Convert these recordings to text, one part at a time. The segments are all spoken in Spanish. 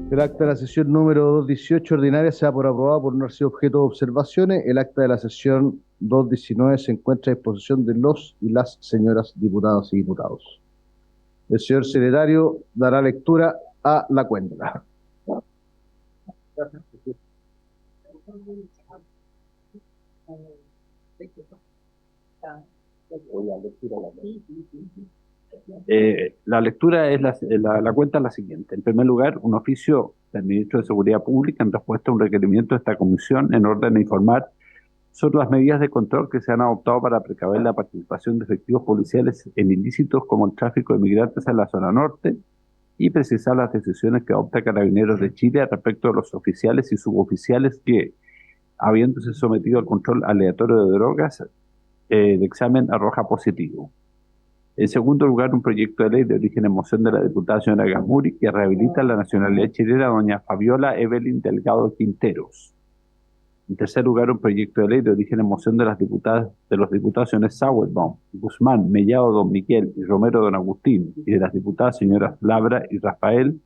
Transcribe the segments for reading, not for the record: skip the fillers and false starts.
El acta de la sesión número 218 ordinaria se da por aprobado por no haber sido objeto de observaciones. El acta de la sesión 219 se encuentra a disposición de los y las señoras diputadas y diputados. El señor secretario dará lectura a la cuenta. La lectura es la cuenta es la siguiente. En primer lugar, un oficio del Ministro de Seguridad Pública en respuesta a un requerimiento de esta comisión en orden de informar sobre las medidas de control que se han adoptado para precaver la participación de efectivos policiales en ilícitos como el tráfico de migrantes en la zona norte y precisar las decisiones que adopta Carabineros de Chile respecto de los oficiales y suboficiales que, habiéndose sometido al control aleatorio de drogas, el examen arroja positivo. En segundo lugar, un proyecto de ley de origen en moción de la diputada señora Gamuri que rehabilita la nacionalidad chilena doña Fabiola Evelyn Delgado Quinteros. En tercer lugar, un proyecto de ley de origen en moción de los diputados señores Sauerbaum, Guzmán, Mellado don Miguel y Romero don Agustín, y de las diputadas señoras Labra y Rafael,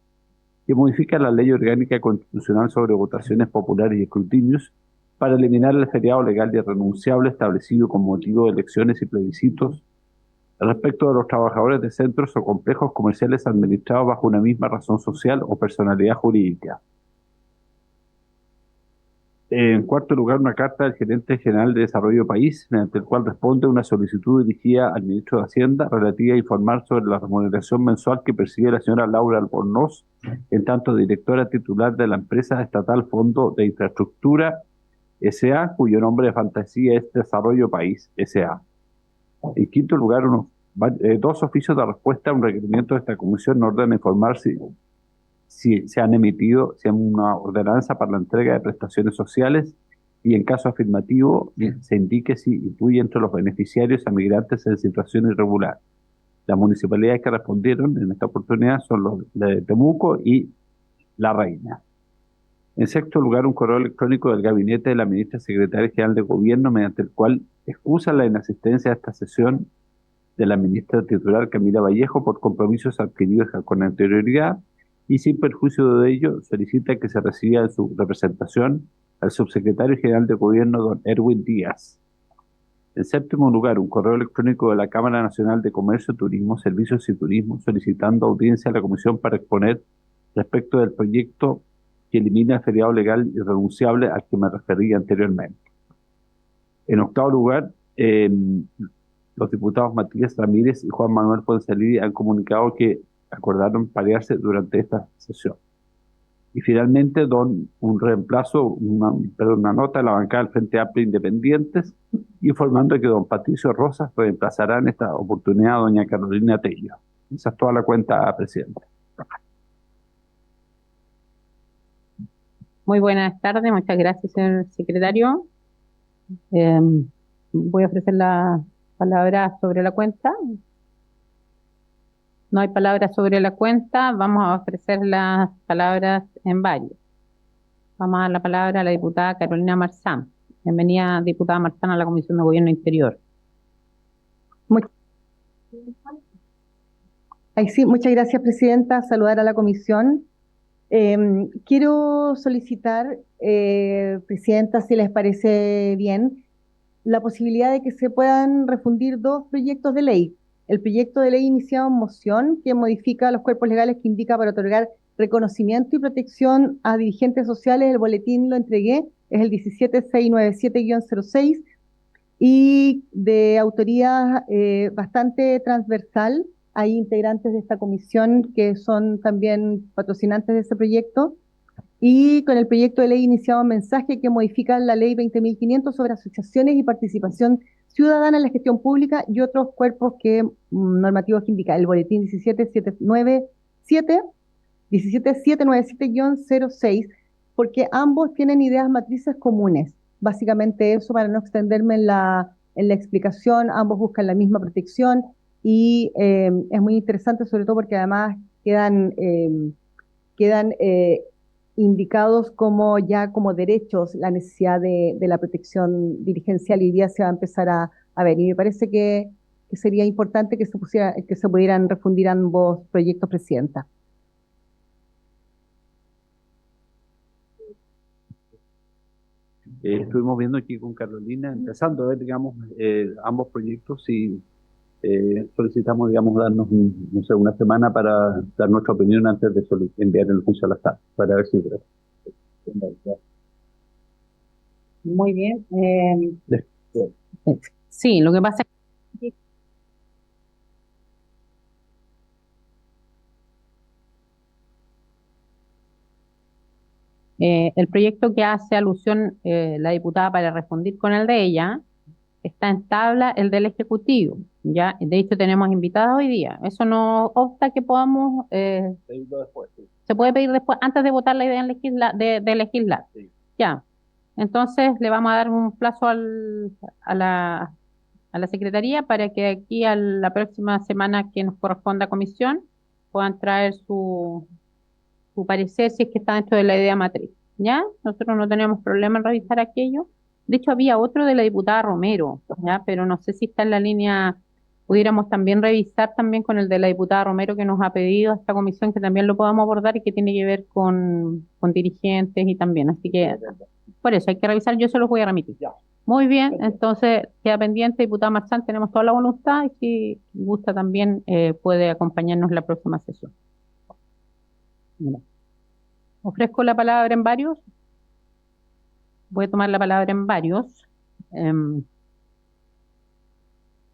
que modifica la ley orgánica constitucional sobre votaciones populares y escrutinios para eliminar el feriado legal y irrenunciable establecido con motivo de elecciones y plebiscitos respecto de los trabajadores de centros o complejos comerciales administrados bajo una misma razón social o personalidad jurídica. En cuarto lugar, una carta del Gerente General de Desarrollo País, mediante el cual responde una solicitud dirigida al Ministro de Hacienda relativa a informar sobre la remuneración mensual que percibe la señora Laura Albornoz, en tanto directora titular de la empresa estatal Fondo de Infraestructura S.A., cuyo nombre de fantasía es Desarrollo País S.A. En quinto lugar, dos oficios de respuesta a un requerimiento de esta comisión en orden a informar si se han emitido una ordenanza para la entrega de prestaciones sociales y en caso afirmativo se indique si incluye entre los beneficiarios a migrantes en situación irregular. Las municipalidades que respondieron en esta oportunidad son los de Temuco y La Reina. En sexto lugar, un correo electrónico del gabinete de la ministra secretaria general de Gobierno mediante el cual excusa la inasistencia a esta sesión de la ministra titular Camila Vallejo por compromisos adquiridos con anterioridad y sin perjuicio de ello solicita que se reciba en su representación al subsecretario general de Gobierno don Erwin Díaz. En séptimo lugar, un correo electrónico de la Cámara Nacional de Comercio, Turismo, Servicios y Turismo solicitando audiencia a la Comisión para exponer respecto del proyecto que elimina el feriado legal irrenunciable al que me referí anteriormente. En octavo lugar, los diputados Matías Ramírez y Juan Manuel Poncelí han comunicado que acordaron parearse durante esta sesión. Y finalmente, una nota de la bancada del Frente Amplio Independientes, informando que don Patricio Rosas reemplazará en esta oportunidad a doña Carolina Tello. Esa es toda la cuenta, presidente. Muy buenas tardes, muchas gracias, señor secretario. Voy a ofrecer la palabra sobre la cuenta. No hay palabras sobre la cuenta, vamos a ofrecer las palabras en varios. Vamos a dar la palabra a la diputada Carolina Marzán. Bienvenida, diputada Marzán, a la Comisión de Gobierno Interior. Muchas gracias, presidenta. Saludar a la comisión. Quiero solicitar, presidenta, si les parece bien, la posibilidad de que se puedan refundir dos proyectos de ley. El proyecto de ley iniciado en moción, que modifica los cuerpos legales que indica para otorgar reconocimiento y protección a dirigentes sociales. El boletín lo entregué, es el 17697-06 y de autoría bastante transversal. Hay integrantes de esta comisión que son también patrocinantes de ese proyecto. Y con el proyecto de ley iniciado un mensaje que modifica la ley 20.500 sobre asociaciones y participación ciudadana en la gestión pública y otros cuerpos normativos que indica el boletín 17797-06, porque ambos tienen ideas matrices comunes. Básicamente eso, para no extenderme en la explicación, ambos buscan la misma protección y es muy interesante, sobre todo porque además quedan indicados como derechos la necesidad de la protección dirigencial, y hoy día se va a empezar a ver. Y me parece que sería importante que se pudieran refundir ambos proyectos, presidenta. Estuvimos viendo aquí con Carolina, empezando a ver, digamos, ambos proyectos y solicitamos, digamos, darnos, no sé, una semana para dar nuestra opinión antes de enviar el oficio a la sala, para ver si... Muy bien. Después, Sí, lo que pasa es que el proyecto que hace alusión la diputada para responder con el de ella está en tabla el del Ejecutivo. Ya, de hecho tenemos invitados hoy día. Eso no obsta que podamos, pedirlo después, sí. se puede pedir después, antes de votar la idea en de legislar. Sí. Ya. Entonces le vamos a dar un plazo a la Secretaría para que aquí a la próxima semana que nos corresponda a comisión puedan traer su parecer si es que está dentro de la idea matriz. ¿Ya? Nosotros no tenemos problema en revisar aquello. De hecho, había otro de la diputada Romero, ¿ya? Pero no sé si está en la línea, pudiéramos también revisar también con el de la diputada Romero que nos ha pedido a esta comisión que también lo podamos abordar y que tiene que ver con dirigentes y también. Así que por eso hay que revisar, yo se los voy a remitir. Ya. Muy bien, entonces queda pendiente, diputada Marzán, tenemos toda la voluntad y si gusta también puede acompañarnos en la próxima sesión. Mira. Ofrezco la palabra en varios. Voy a tomar la palabra en varios.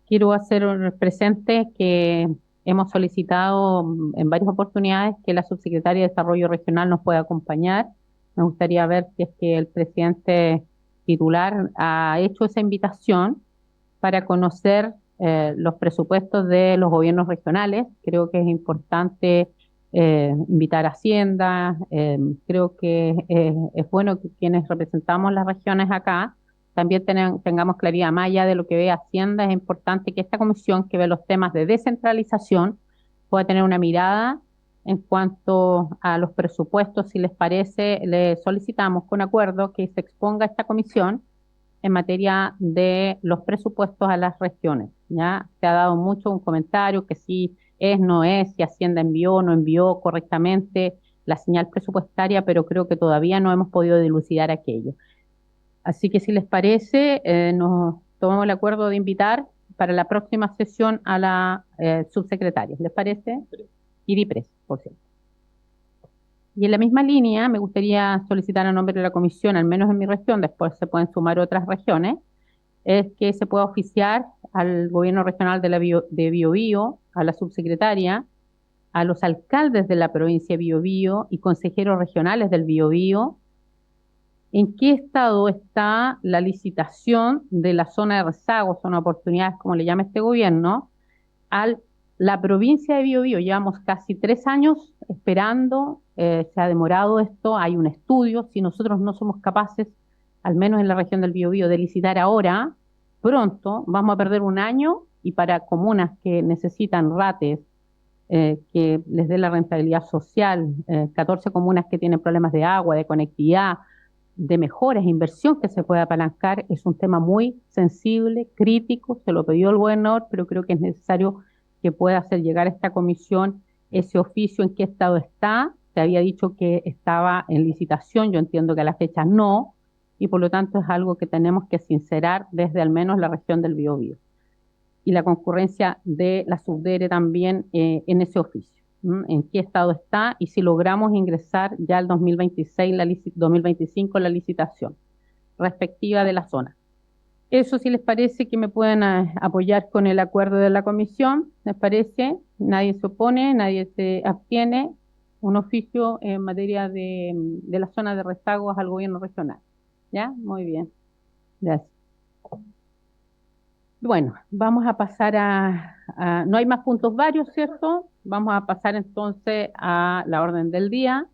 Quiero hacer presente que hemos solicitado en varias oportunidades que la subsecretaria de Desarrollo Regional nos pueda acompañar. Me gustaría ver si es que el presidente titular ha hecho esa invitación para conocer los presupuestos de los gobiernos regionales. Creo que es importante invitar a Hacienda. Creo que es bueno que quienes representamos las regiones acá también tengamos claridad. Más allá de lo que ve Hacienda, es importante que esta comisión que ve los temas de descentralización pueda tener una mirada en cuanto a los presupuestos. Si les parece, le solicitamos con acuerdo que se exponga esta comisión en materia de los presupuestos a las regiones. ¿Ya? Se ha dado mucho un comentario que si es, no es, si Hacienda envió o no envió correctamente la señal presupuestaria, pero creo que todavía no hemos podido dilucidar aquello. Así que si les parece, nos tomamos el acuerdo de invitar para la próxima sesión a la subsecretaria. ¿Les parece? Y DIPRES, por cierto. Y en la misma línea, me gustaría solicitar a nombre de la comisión, al menos en mi región, después se pueden sumar otras regiones, es que se pueda oficiar al gobierno regional de Biobío, a la subsecretaria, a los alcaldes de la provincia de Biobío y consejeros regionales del Biobío, en qué estado está la licitación de la zona de rezago, zona de oportunidades, como le llama este gobierno, a la provincia de Biobío. Llevamos casi 3 años esperando, se ha demorado esto, hay un estudio. Si nosotros no somos capaces, al menos en la región del Biobío, de licitar ahora, pronto vamos a perder un año, y para comunas que necesitan rates, que les dé la rentabilidad social, 14 comunas que tienen problemas de agua, de conectividad, de mejoras, inversión que se pueda apalancar, es un tema muy sensible, crítico, se lo pidió el gobernador, pero creo que es necesario que pueda hacer llegar a esta comisión ese oficio, en qué estado está. Se había dicho que estaba en licitación, yo entiendo que a la fecha no, y por lo tanto es algo que tenemos que sincerar desde al menos la región del Biobío. Y la concurrencia de la Subdere también en ese oficio. En qué estado está y si logramos ingresar ya el 2026, 2025 la licitación respectiva de la zona. Eso, si les parece, que me pueden apoyar con el acuerdo de la comisión, ¿les parece? Nadie se opone, nadie se abstiene. Un oficio en materia de la zona de rezagos al gobierno regional. ¿Ya? Muy bien. Gracias. Bueno, vamos a pasar no hay más puntos varios, ¿cierto? Vamos a pasar entonces a la orden del día.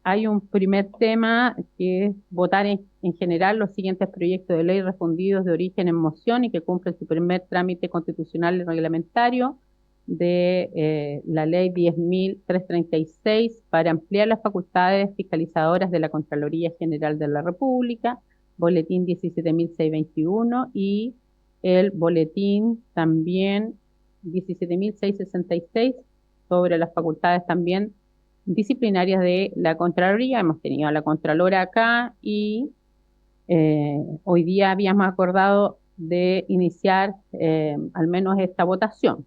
Hay un primer tema que es votar en general los siguientes proyectos de ley refundidos de origen en moción y que cumplen su primer trámite constitucional y reglamentario de la ley 10.336 para ampliar las facultades fiscalizadoras de la Contraloría General de la República, boletín 17.621 y el boletín también 17.666 sobre las facultades también disciplinarias de la Contraloría. Hemos tenido a la Contralora acá y Hoy día habíamos acordado de iniciar al menos esta votación.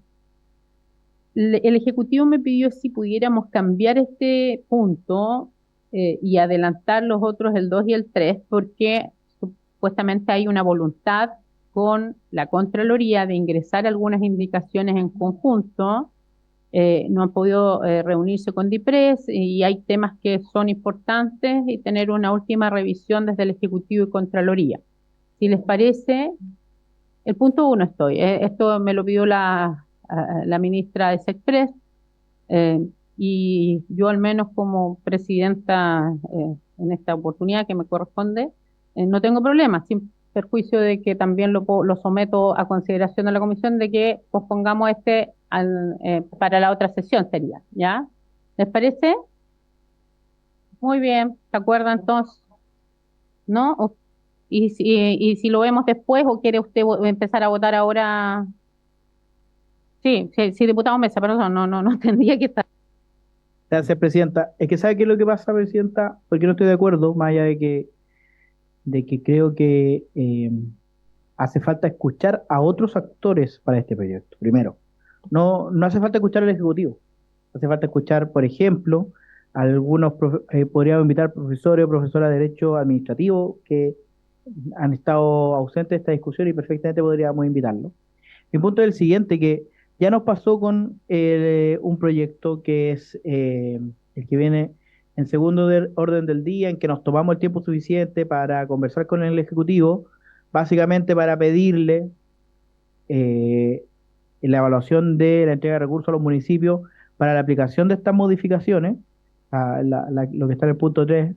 El Ejecutivo me pidió si pudiéramos cambiar este punto y adelantar los otros, el 2 y el 3, porque supuestamente hay una voluntad con la Contraloría de ingresar algunas indicaciones en conjunto. No han podido reunirse con DIPRES y hay temas que son importantes y tener una última revisión desde el Ejecutivo y Contraloría. Si les parece, el punto 1 estoy. Esto me lo pidió la ministra de SECPRES y yo al menos como presidenta en esta oportunidad que me corresponde, no tengo problema, sin perjuicio de que también lo someto a consideración de la comisión de que pospongamos para la otra sesión sería, ¿ya? ¿Les parece? Muy bien, ¿se acuerdan entonces? ¿No? Y si lo vemos después o quiere usted empezar a votar ahora. Sí, sí, sí, diputado Mesa, perdón, no tendría que estar. Gracias, Presidenta. Es que ¿sabe qué es lo que pasa, Presidenta? Porque no estoy de acuerdo, más allá de que creo que hace falta escuchar a otros actores para este proyecto. Primero, no hace falta escuchar al Ejecutivo. Hace falta escuchar, por ejemplo, podríamos invitar profesores o profesoras de Derecho Administrativo que han estado ausentes de esta discusión y perfectamente podríamos invitarlos. Mi punto es el siguiente, que ya nos pasó con un proyecto que es el que viene en segundo orden del día, en que nos tomamos el tiempo suficiente para conversar con el Ejecutivo, básicamente para pedirle la evaluación de la entrega de recursos a los municipios para la aplicación de estas modificaciones, lo que está en el punto 3,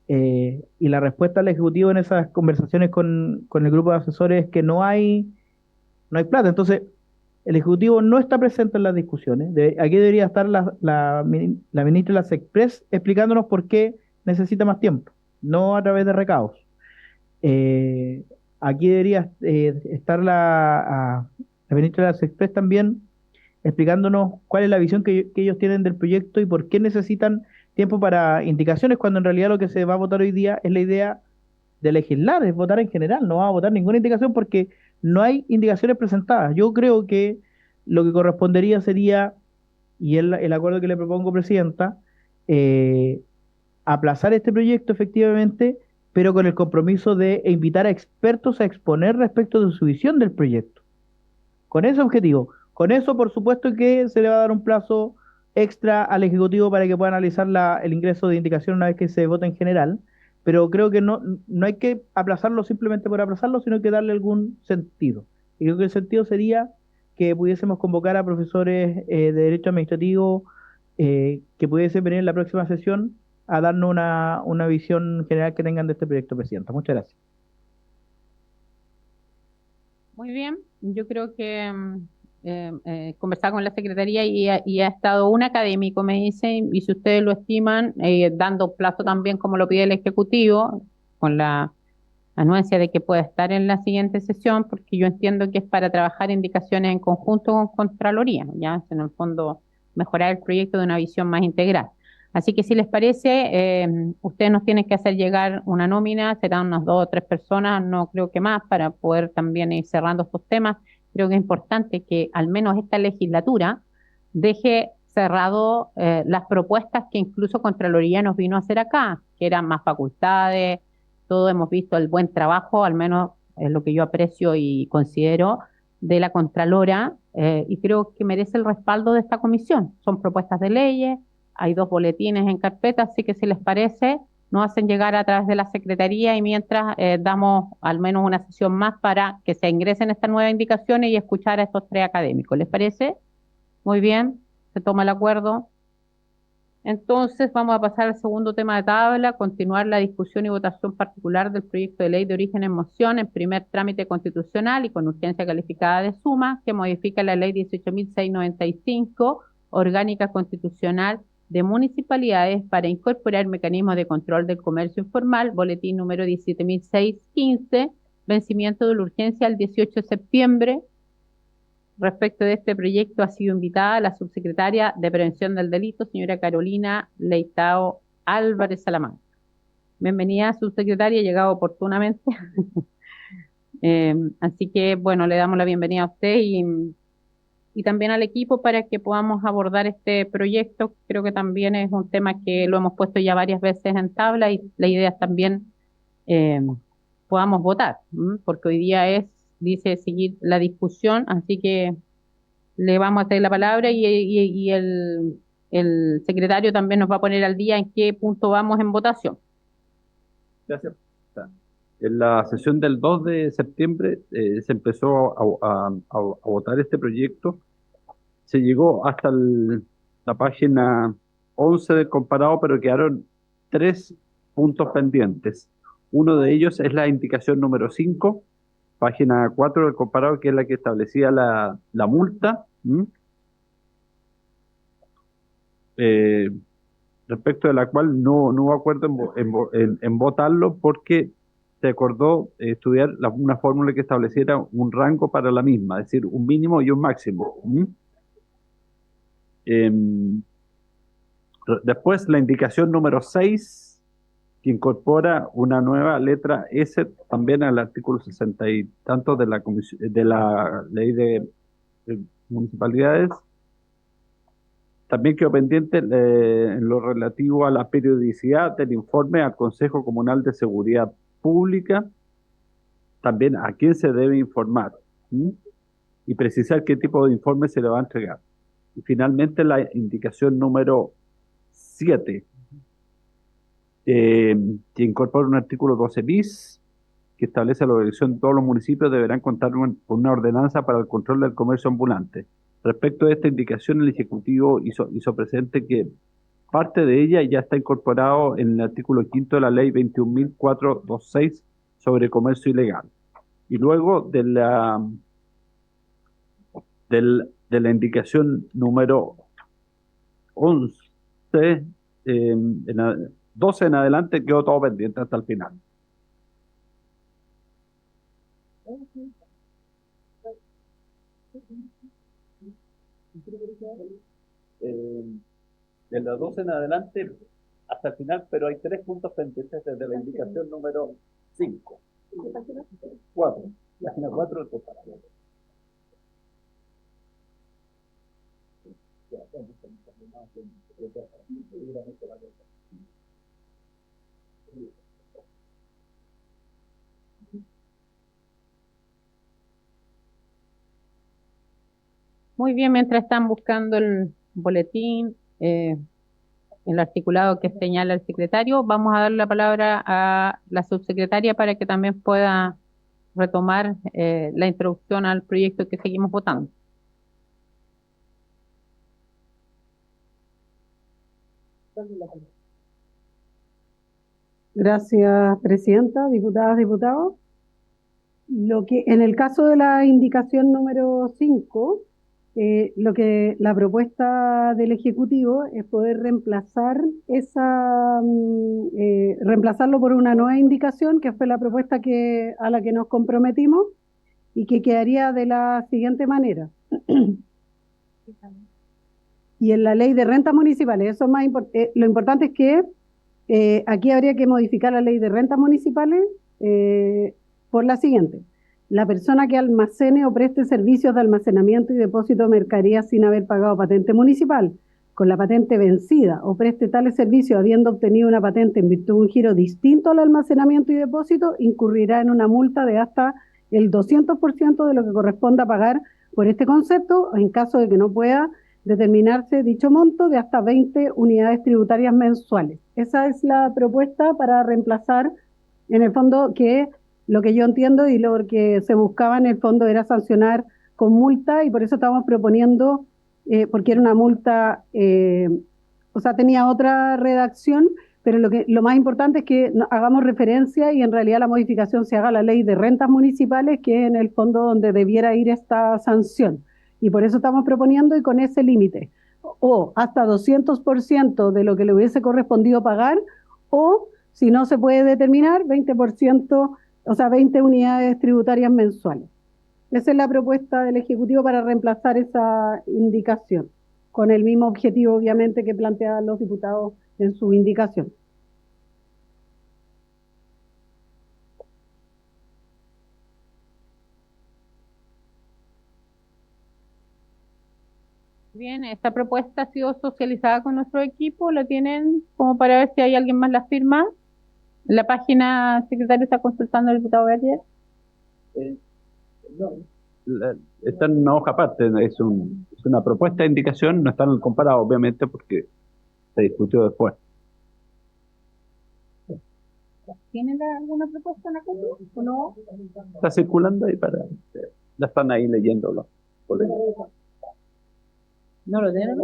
y la respuesta del Ejecutivo en esas conversaciones con el grupo de asesores es que no hay plata. Entonces, el Ejecutivo no está presente en las discusiones. Aquí debería estar la ministra de la SECPRES explicándonos por qué necesita más tiempo, no a través de recados. Aquí debería estar la ministra de la SECPRES también explicándonos cuál es la visión que ellos tienen del proyecto y por qué necesitan tiempo para indicaciones, cuando en realidad lo que se va a votar hoy día es la idea de legislar, es votar en general, no va a votar ninguna indicación porque no hay indicaciones presentadas. Yo creo que lo que correspondería sería, y el acuerdo que le propongo, Presidenta, eh, aplazar este proyecto efectivamente, pero con el compromiso de invitar a expertos a exponer respecto de su visión del proyecto. Con ese objetivo. Con eso, por supuesto que se le va a dar un plazo extra al Ejecutivo para que pueda analizar el ingreso de indicación una vez que se vote en general, pero creo que no hay que aplazarlo simplemente por aplazarlo, sino que darle algún sentido. Y creo que el sentido sería que pudiésemos convocar a profesores de Derecho Administrativo que pudiesen venir en la próxima sesión a darnos una visión general que tengan de este proyecto, Presidenta. Muchas gracias. Muy bien, yo creo que conversar con la Secretaría y ha estado un académico, me dicen, y si ustedes lo estiman, dando plazo también como lo pide el Ejecutivo, con la anuencia de que pueda estar en la siguiente sesión, porque yo entiendo que es para trabajar indicaciones en conjunto con Contraloría, ¿no? Ya en el fondo mejorar el proyecto de una visión más integral. Así que si les parece, ustedes nos tienen que hacer llegar una nómina, serán unas 2 o 3 personas, no creo que más, para poder también ir cerrando estos temas. Creo que es importante que al menos esta legislatura deje cerrado las propuestas que incluso Contraloría nos vino a hacer acá, que eran más facultades. Todos hemos visto el buen trabajo, al menos es lo que yo aprecio y considero, de la Contralora, y creo que merece el respaldo de esta comisión. Son propuestas de leyes, hay 2 boletines en carpeta, así que si les parece, nos hacen llegar a través de la Secretaría y mientras damos al menos una sesión más para que se ingresen estas nuevas indicaciones y escuchar a estos 3 académicos. ¿Les parece? Muy bien, se toma el acuerdo. Entonces vamos a pasar al segundo tema de tabla, continuar la discusión y votación particular del proyecto de ley de origen en moción en primer trámite constitucional y con urgencia calificada de suma, que modifica la ley 18.695, orgánica constitucional de municipalidades para incorporar mecanismos de control del comercio informal, boletín número 17.615, vencimiento de la urgencia el 18 de septiembre. Respecto de este proyecto ha sido invitada la subsecretaria de Prevención del Delito, señora Carolina Leitao Álvarez Salamanca. Bienvenida, subsecretaria, ha llegado oportunamente. Así que, bueno, le damos la bienvenida a usted y también al equipo para que podamos abordar este proyecto. Creo que también es un tema que lo hemos puesto ya varias veces en tabla y la idea es también eh, podamos votar, porque hoy día dice seguir la discusión, así que le vamos a hacer la palabra y el secretario también nos va a poner al día en qué punto vamos en votación. Gracias. En la sesión del 2 de septiembre se empezó a votar este proyecto. Se llegó hasta la página 11 del comparado, pero quedaron 3 puntos pendientes. Uno de ellos es la indicación número 5, página 4 del comparado, que es la que establecía la multa. Respecto de la cual no hubo acuerdo en votarlo porque se acordó estudiar una fórmula que estableciera un rango para la misma, es decir, un mínimo y un máximo. Después la indicación número 6, que incorpora una nueva letra S también al artículo 60 y tantos de la ley de municipalidades. También quedó pendiente en lo relativo a la periodicidad del informe al Consejo Comunal de Seguridad Pública, también a quién se debe informar, y precisar qué tipo de informe se le va a entregar. Y finalmente la indicación número 7, que incorpora un artículo 12 bis, que establece la obligación de todos los municipios deberán contar con una ordenanza para el control del comercio ambulante. Respecto a esta indicación, el Ejecutivo hizo presente que parte de ella ya está incorporado en el artículo 5 de la Ley 21.426 sobre comercio ilegal. Y luego de la indicación número 11, 12 en adelante quedó todo pendiente hasta el final. De las 12 en adelante hasta el final, pero hay 3 puntos pendientes desde la indicación número 5. 4. Página 4 del comparado. Muy bien, mientras están buscando el boletín, el articulado que señala el secretario, vamos a darle la palabra a la subsecretaria para que también pueda retomar la introducción al proyecto que seguimos votando. Gracias, presidenta, diputadas, diputados. En el caso de la indicación número 5, la propuesta del Ejecutivo es poder reemplazarlo por una nueva indicación, que fue la propuesta a la que nos comprometimos y que quedaría de la siguiente manera. Y en la ley de rentas municipales, eso es más lo importante es que aquí habría que modificar la ley de rentas municipales por la siguiente. La persona que almacene o preste servicios de almacenamiento y depósito de mercaderías sin haber pagado patente municipal, con la patente vencida, o preste tales servicios habiendo obtenido una patente en virtud de un giro distinto al almacenamiento y depósito, incurrirá en una multa de hasta el 200% de lo que corresponda pagar por este concepto, en caso de que no pueda determinarse dicho monto, de hasta 20 unidades tributarias mensuales. Esa es la propuesta para reemplazar, en el fondo, que lo que yo entiendo y lo que se buscaba en el fondo era sancionar con multa, y por eso estamos proponiendo, porque era una multa, tenía otra redacción, pero lo más importante es que hagamos referencia y en realidad la modificación se haga a la ley de rentas municipales, que es en el fondo donde debiera ir esta sanción. Y por eso estamos proponiendo, y con ese límite, o hasta 200% de lo que le hubiese correspondido pagar, o si no se puede determinar, 20%, 20 unidades tributarias mensuales. Esa es la propuesta del Ejecutivo para reemplazar esa indicación, con el mismo objetivo, obviamente, que planteaban los diputados en su indicación. Bien, esta propuesta ha sido socializada con nuestro equipo, la tienen como para ver si hay alguien más la firma. La página, secretario, está consultando el diputado Berger. Está en una hoja aparte, es una propuesta de indicación, no está en el comparado, obviamente, porque se discutió después. ¿Tienen alguna propuesta en la copia o no? Está circulando ahí la están ahí leyendo los colegas. ¿No lo tienen?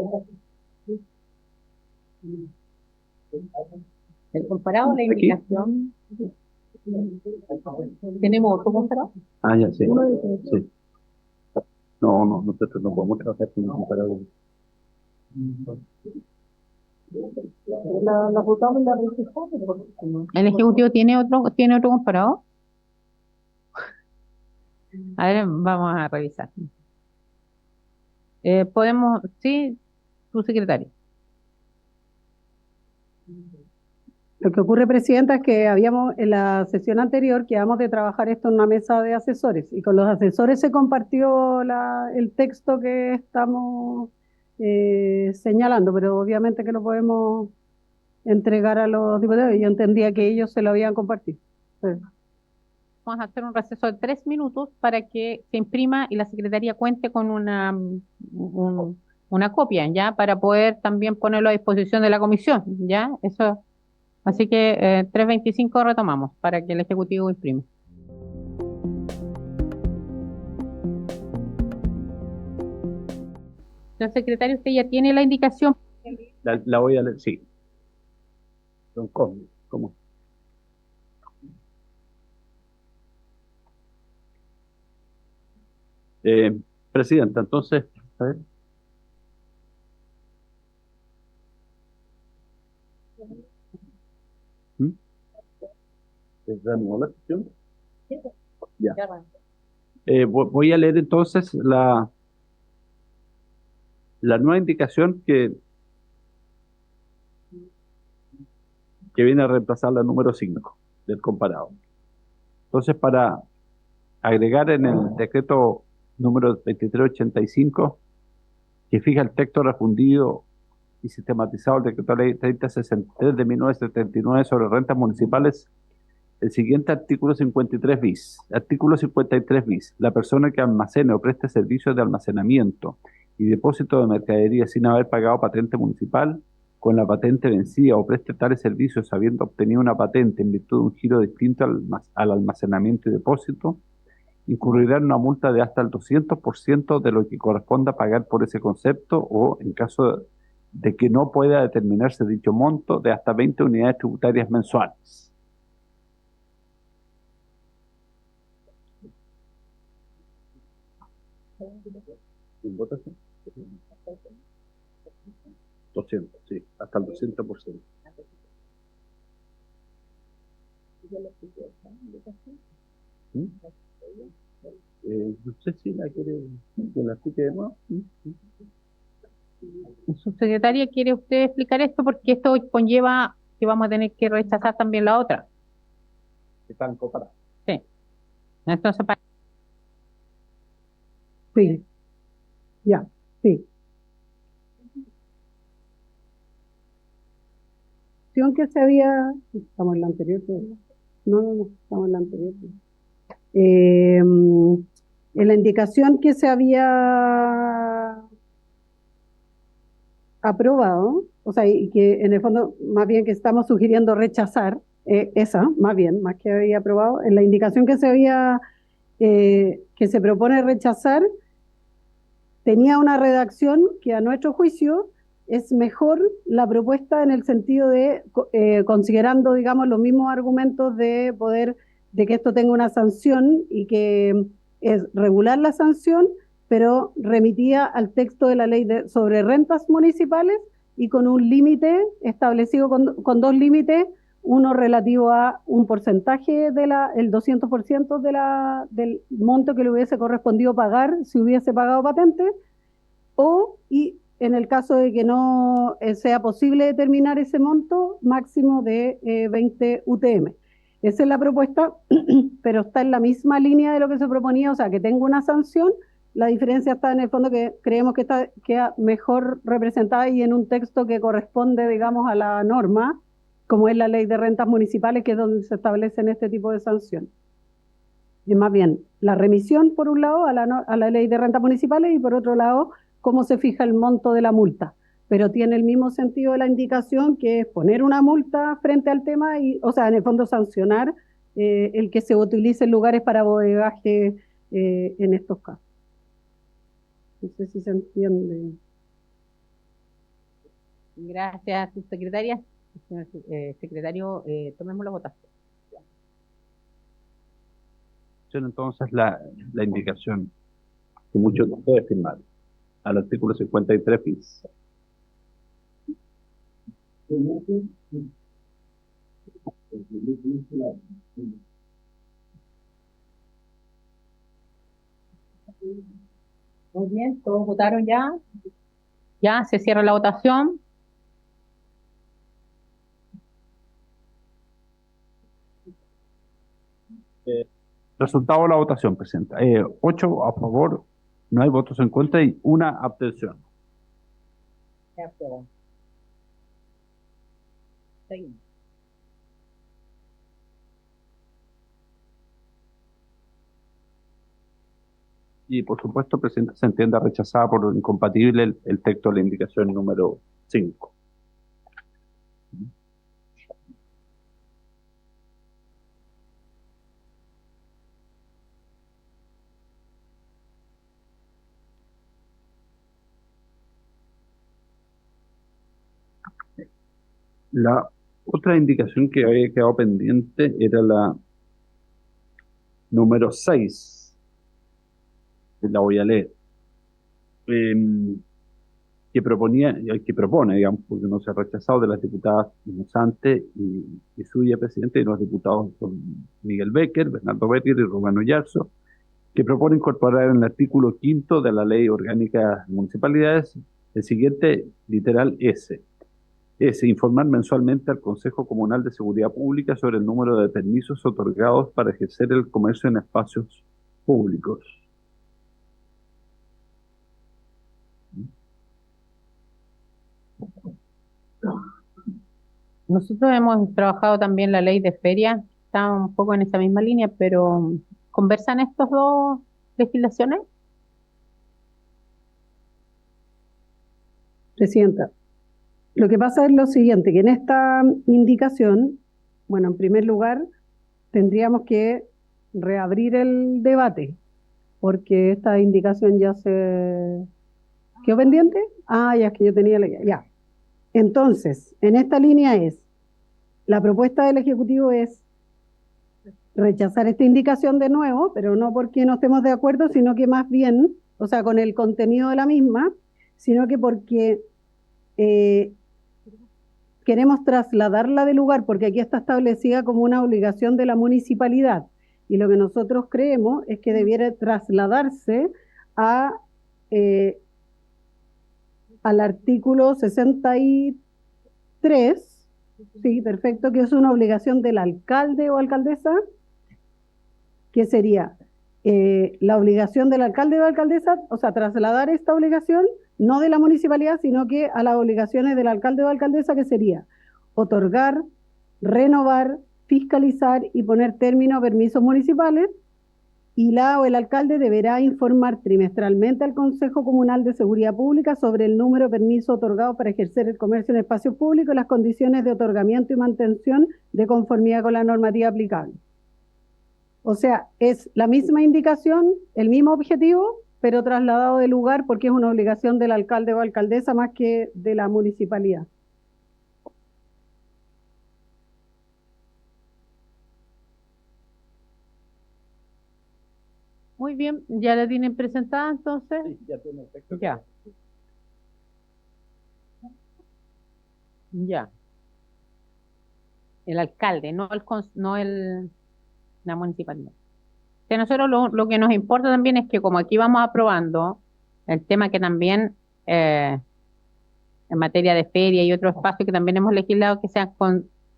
El comparado, la Aquí. indicación. ¿Tenemos otro comparado? Ah, ya, sí. Sí. No, nosotros no podemos trabajar con un comparado. ¿El Ejecutivo tiene otro comparado? A ver, vamos a revisar. Podemos, sí, su secretario. Lo que ocurre, Presidenta, es que en la sesión anterior quedamos de trabajar esto en una mesa de asesores y con los asesores se compartió el texto que estamos señalando, pero obviamente que lo podemos entregar a los diputados. Yo entendía que ellos se lo habían compartido. Sí. Vamos a hacer un receso de 3 minutos para que se imprima y la Secretaría cuente con una copia, ¿ya? Para poder también ponerlo a disposición de la comisión, ¿ya? Eso. Así que 3:25 retomamos para que el Ejecutivo imprima. Señor secretario, usted ya tiene la indicación. La voy a leer, sí. Don Cosme, ¿cómo? Presidenta, entonces, a ver. ¿Reanudó la sesión? Ya. Voy a leer entonces la nueva indicación que viene a reemplazar la número 5 del comparado. Entonces, para agregar en el decreto número 2385, que fija el texto refundido y sistematizado del decreto de ley 3063 de 1979 sobre rentas municipales, el siguiente artículo 53 bis. Artículo 53 bis. La persona que almacene o preste servicios de almacenamiento y depósito de mercadería sin haber pagado patente municipal, con la patente vencida o preste tales servicios habiendo obtenido una patente en virtud de un giro distinto al almacenamiento y depósito, incurrirá en una multa de hasta el 200% de lo que corresponda pagar por ese concepto o, en caso de que no pueda determinarse dicho monto, de hasta 20 unidades tributarias mensuales. ¿En votación? 200, sí, hasta el 200%. ¿Mm? No sé si la quiere que la explique de nuevo. Subsecretaria, ¿quiere usted explicar esto? Porque esto conlleva que vamos a tener que rechazar también la otra. Están comparados. Sí. Entonces, Sí. Ya, sí. Opción que se había, estamos en la anterior, no, estamos en la anterior. En la indicación que se había aprobado, o sea, y que en el fondo más bien que estamos sugiriendo rechazar, esa, más bien, más que había aprobado, en la indicación que se había, que se propone rechazar, tenía una redacción que a nuestro juicio es mejor la propuesta en el sentido de, considerando, digamos, los mismos argumentos de poder, de que esto tenga una sanción y que es regular la sanción, pero remitía al texto de la ley sobre rentas municipales y con un límite establecido con dos límites, uno relativo a un porcentaje el 200% del monto que le hubiese correspondido pagar si hubiese pagado patente, y en el caso de que no sea posible determinar ese monto, máximo de 20 UTM. Esa es la propuesta, pero está en la misma línea de lo que se proponía, o sea, que tenga una sanción, La diferencia está en el fondo que creemos que queda mejor representada y en un texto que corresponde, digamos, a la norma, como es la ley de rentas municipales, que es donde se establecen este tipo de sanciones. Y más bien, la remisión, por un lado, a la ley de rentas municipales y por otro lado, cómo se fija el monto de la multa. Pero tiene el mismo sentido de la indicación, que es poner una multa frente al tema y, o sea, en el fondo sancionar el que se utilicen lugares para bodegaje en estos casos. No sé si se entiende. Gracias, subsecretaria. Señor secretario, tomemos la votación. Entonces, la indicación que muchos de ustedes firmaron al artículo 53 bis. Muy bien, todos votaron ya. Ya se cierra la votación. Resultado de la votación, Presidenta. 8 a favor, no hay votos en contra y una abstención. Se aprueba. Seguimos. Y por supuesto, Presidenta, se entiende rechazada por incompatible el texto de la indicación número 5. La otra indicación que había quedado pendiente era la número 6. La voy a leer. Que propone, digamos, porque no se ha rechazado, de las diputadas Inocente y suya, Presidente, y los diputados son Miguel Becker, Bernardo Becker y Rubén Oyarzo, que propone incorporar en el artículo 5 de la Ley Orgánica de Municipalidades el siguiente literal S. Informar mensualmente al Consejo Comunal de Seguridad Pública sobre el número de permisos otorgados para ejercer el comercio en espacios públicos. Nosotros hemos trabajado también la ley de ferias, está un poco en esa misma línea, pero ¿conversan estos dos legislaciones? Presidenta, lo que pasa es lo siguiente, que en esta indicación, bueno, en primer lugar, tendríamos que reabrir el debate, porque esta indicación ya se quedó pendiente. Ah, ya es que yo tenía ya. Entonces, en esta línea la propuesta del Ejecutivo es rechazar esta indicación de nuevo, pero no porque no estemos de acuerdo, sino que más bien, o sea, con el contenido de la misma, sino que porque queremos trasladarla de lugar, porque aquí está establecida como una obligación de la municipalidad. Y lo que nosotros creemos es que debiera trasladarse al artículo 63, sí, perfecto, que es una obligación del alcalde o alcaldesa, que sería la obligación del alcalde o alcaldesa, o sea, trasladar esta obligación, no de la municipalidad, sino que a las obligaciones del alcalde o alcaldesa, que sería otorgar, renovar, fiscalizar y poner término a permisos municipales, y la o el alcalde deberá informar trimestralmente al Consejo Comunal de Seguridad Pública sobre el número de permisos otorgados para ejercer el comercio en espacios públicos y las condiciones de otorgamiento y mantención de conformidad con la normativa aplicable. O sea, es la misma indicación, el mismo objetivo, pero trasladado de lugar porque es una obligación del alcalde o alcaldesa más que de la municipalidad. Muy bien, ¿ya la tienen presentada entonces? Sí, ya tiene el texto. Ya. Ya. El alcalde, no la municipalidad. Que nosotros lo que nos importa también es que como aquí vamos aprobando el tema que también en materia de feria y otro espacio que también hemos legislado que sean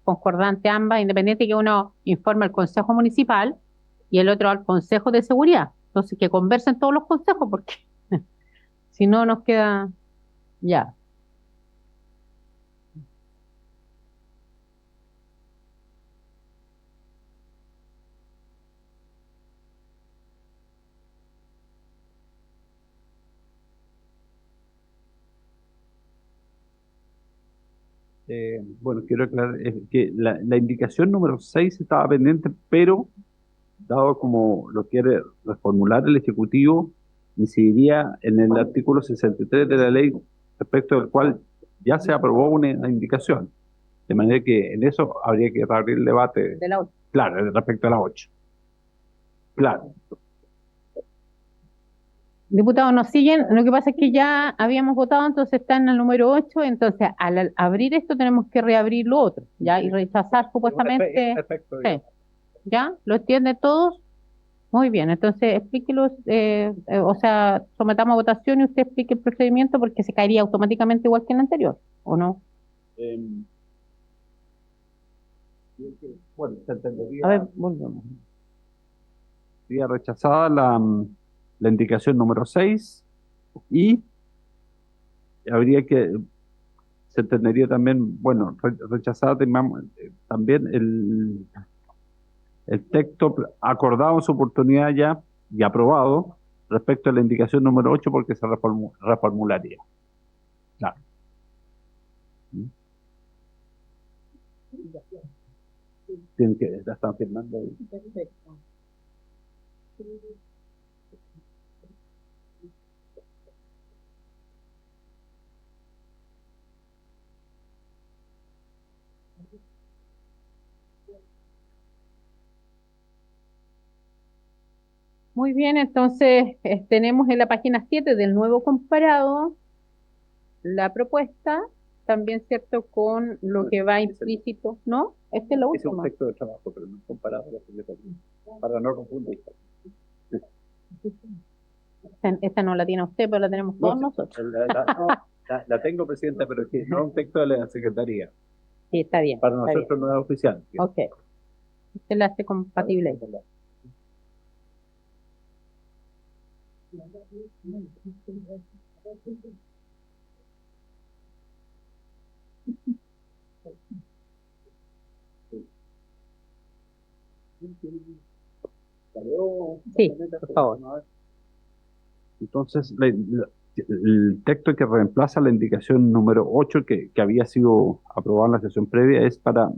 concordantes ambas, independiente que uno informe al Consejo Municipal y el otro al Consejo de Seguridad, Entonces, que conversen todos los consejos, porque si no nos queda ya. Bueno, quiero aclarar que la indicación número 6 estaba pendiente, pero dado como lo quiere reformular el Ejecutivo, incidiría en el artículo 63 de la ley respecto del cual ya se aprobó una indicación. De manera que en eso habría que abrir el debate, De la otra. claro, respecto a la 8. Claro, Diputados, nos siguen. Lo que pasa es que ya habíamos votado, entonces está en el número 8. Entonces, al abrir esto, tenemos que reabrir lo otro, ¿ya? Y rechazar supuestamente. perfecto. Sí. ¿Ya? ¿Lo entienden todos? Muy bien. Entonces, explíquelos, o sea, sometamos a votación y usted explique el procedimiento porque se caería automáticamente igual que en el anterior, ¿o no? Bueno, se entendería. A ver, volvemos. Sería rechazada la indicación número 6 y habría que, se entendería también, bueno, rechazada también el texto acordado en su oportunidad ya y aprobado respecto a la indicación número 8 porque se reformularía. Claro. Tienen que, la están firmando ahí. Perfecto. Muy bien, entonces tenemos en la página 7 del nuevo comparado la propuesta, también cierto con lo que va implícito, ¿no? Este es lo Es un último. texto de trabajo, pero no comparado con la secretaría, para no confundir. Esta no la tiene usted, pero la tenemos todos nosotros. La tengo, Presidenta, pero es que no es un texto de la Secretaría. Sí, está bien. Para está nosotros no es oficial. bien. Ok. Usted la hace compatible. Sí, por favor. Entonces, el texto que reemplaza la indicación número 8 que había sido aprobada en la sesión previa es para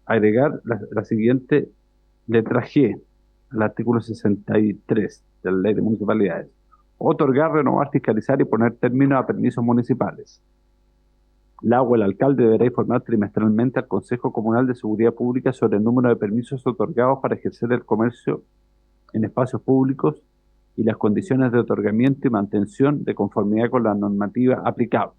agregar la siguiente letra G al artículo 63 de la Ley de Municipalidades. Otorgar, renovar, fiscalizar y poner término a permisos municipales. La o el alcalde deberá informar trimestralmente al Consejo Comunal de Seguridad Pública sobre el número de permisos otorgados para ejercer el comercio en espacios públicos y las condiciones de otorgamiento y mantención de conformidad con la normativa aplicable.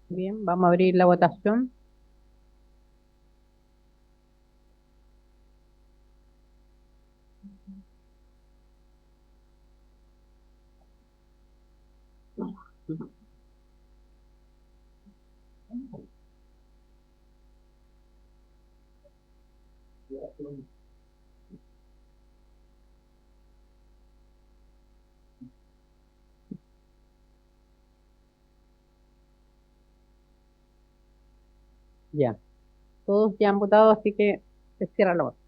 Bien, vamos a abrir la votación. Ya. Todos ya han votado, así que se cierra la votación.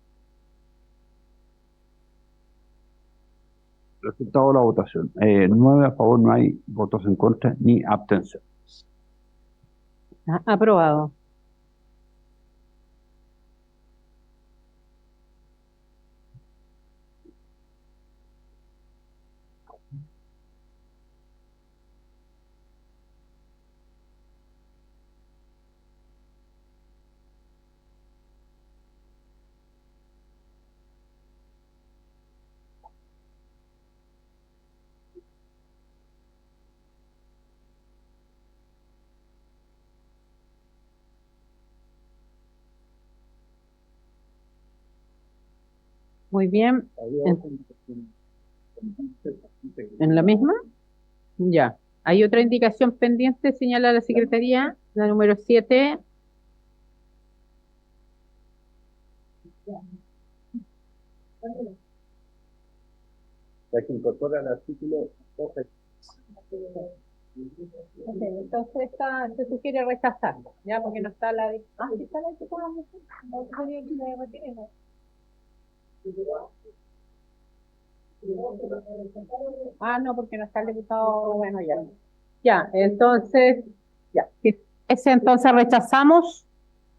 Resultado de la votación. 9 a favor, no hay votos en contra ni abstención. Aprobado. Muy bien. ¿En la misma? Ya. Hay otra indicación pendiente, señala la Secretaría, la número 7. La que incorpora el artículo 12. Entonces se sugiere rechazar, ya, porque no está la... Ah, sí está la diputada. No, sería que se retire, ¿no? Ah, no, porque no está el diputado, bueno, ya. Ya, entonces, ya. Entonces rechazamos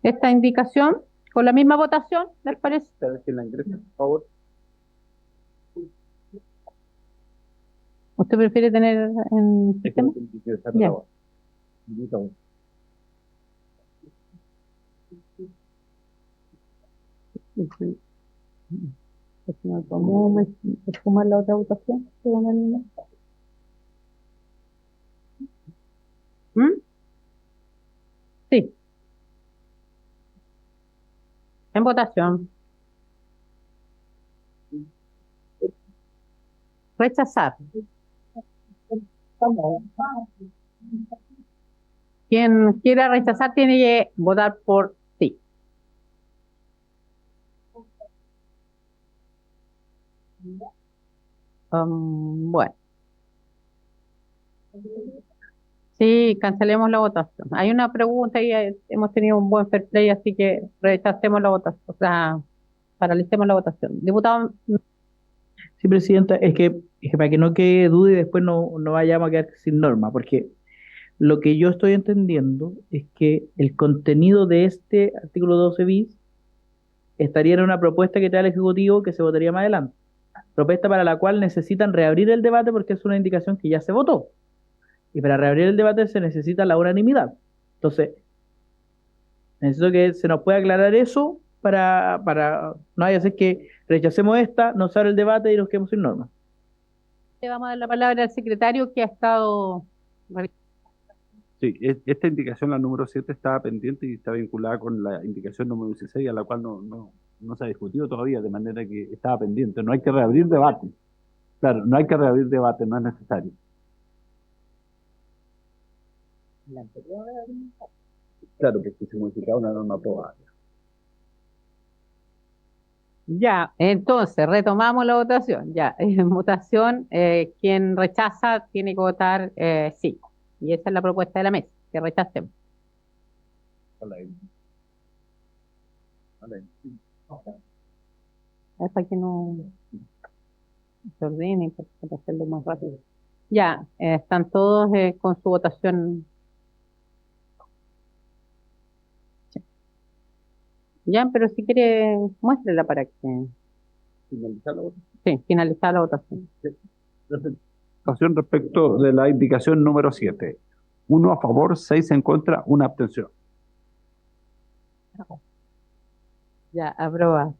esta indicación con la misma votación, ¿les parece? ¿Sabes quién la ingresa, por favor? ¿Usted prefiere tener en sistema? Ya. ¿Cómo sumar la otra votación? ¿Mm? Sí. En votación. Rechazar. Quien quiera rechazar tiene que votar por sí. Bueno. Sí, cancelemos la votación. Hay una pregunta y hemos tenido un buen fair play, así que rechacemos la votación. O sea, paralicemos la votación. Diputado, Sí, Presidenta, es que para que no quede duda y después no vayamos a quedar sin norma, porque lo que yo estoy entendiendo es que el contenido de este artículo 12 bis estaría en una propuesta que trae el Ejecutivo que se votaría más adelante. Propuesta para la cual necesitan reabrir el debate porque es una indicación que ya se votó. Y para reabrir el debate se necesita la unanimidad. Entonces, necesito que se nos pueda aclarar eso para no vaya a ser que rechacemos esta, no se abre el debate y nos quedemos sin norma. le vamos a dar la palabra al secretario que ha estado... Sí, esta indicación, la número 7, estaba pendiente y está vinculada con la indicación número 16, a la cual no se ha discutido todavía, de manera que estaba pendiente. No hay que reabrir debate. Claro, no hay que reabrir debate, no es necesario. Claro, porque se modificaba una norma aprobada. Ya, entonces retomamos la votación. Ya, en votación, quien rechaza tiene que votar sí. Y esa es la propuesta de la mesa, que rechacemos. Es para que no se ordene, para hacerlo más rápido. Ya, están todos con su votación. Ya, pero si quiere, muéstrela para que... Finalizar la votación. Sí, finalizar la votación. Votación respecto de la indicación número 7. 1 a favor, 6 en contra, 1 abstención. Ya, aprobado.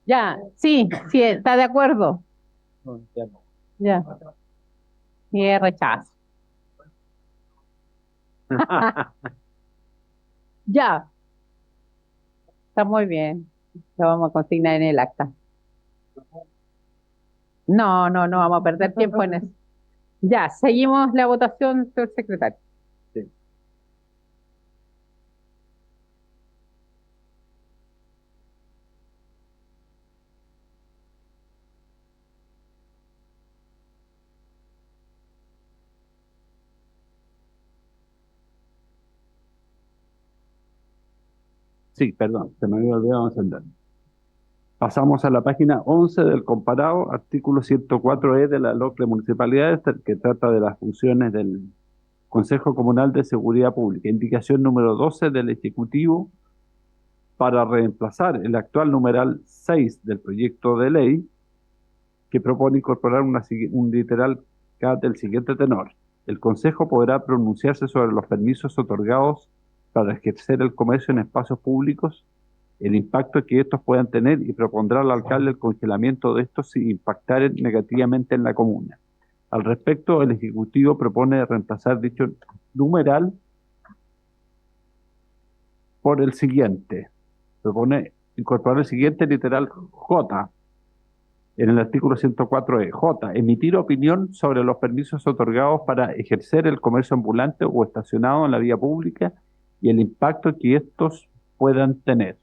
Ya, sí, sí, está de acuerdo. Ya. Y es rechazo. Ya. Está muy bien. Lo vamos a consignar en el acta. No vamos a perder tiempo en eso. Ya, seguimos la votación, señor secretario. Sí. Sí, perdón, se me había olvidado encender. Pasamos a la página 11 del comparado, artículo 104E de la LOC de Municipalidades, que trata de las funciones del Consejo Comunal de Seguridad Pública. Indicación número 12 del Ejecutivo para reemplazar el actual numeral 6 del proyecto de ley, que propone incorporar un literal del siguiente tenor. El Consejo podrá pronunciarse sobre los permisos otorgados para ejercer el comercio en espacios públicos, el impacto que estos puedan tener y propondrá al alcalde el congelamiento de estos si impactaren negativamente en la comuna. Al respecto, el Ejecutivo propone reemplazar dicho numeral por el siguiente. Propone incorporar el siguiente literal J en el artículo 104E. J. Emitir opinión sobre los permisos otorgados para ejercer el comercio ambulante o estacionado en la vía pública y el impacto que estos puedan tener.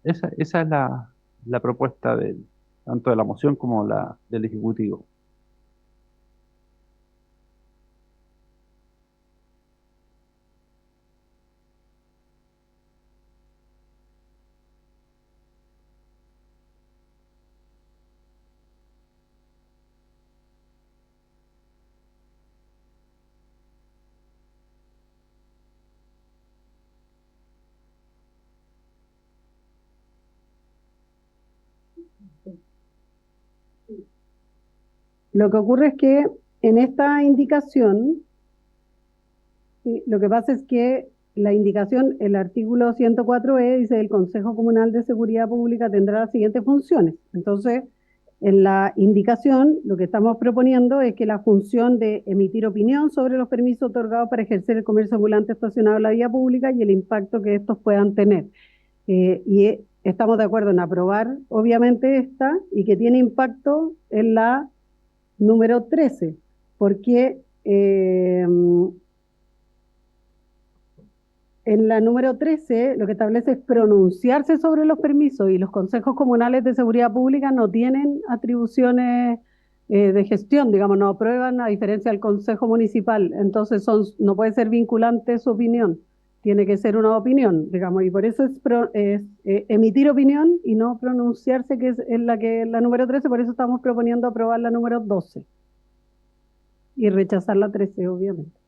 Esa es la propuesta tanto de la moción como del Ejecutivo. Lo que ocurre es que en esta indicación, lo que pasa es que la indicación, el artículo 104E dice el Consejo Comunal de Seguridad Pública tendrá las siguientes funciones. Entonces, en la indicación, lo que estamos proponiendo es que la función de emitir opinión sobre los permisos otorgados para ejercer el comercio ambulante estacionado en la vía pública y el impacto que estos puedan tener. Estamos de acuerdo en aprobar, obviamente, esta y que tiene impacto en la número 13, porque en la número 13 lo que establece es pronunciarse sobre los permisos y los consejos comunales de seguridad pública no tienen atribuciones de gestión, digamos, no aprueban a diferencia del consejo municipal, entonces no puede ser vinculante su opinión, tiene que ser una opinión, digamos, y por eso es emitir opinión y no pronunciarse, que es la número 13, por eso estamos proponiendo aprobar la número 12 y rechazar la 13, obviamente.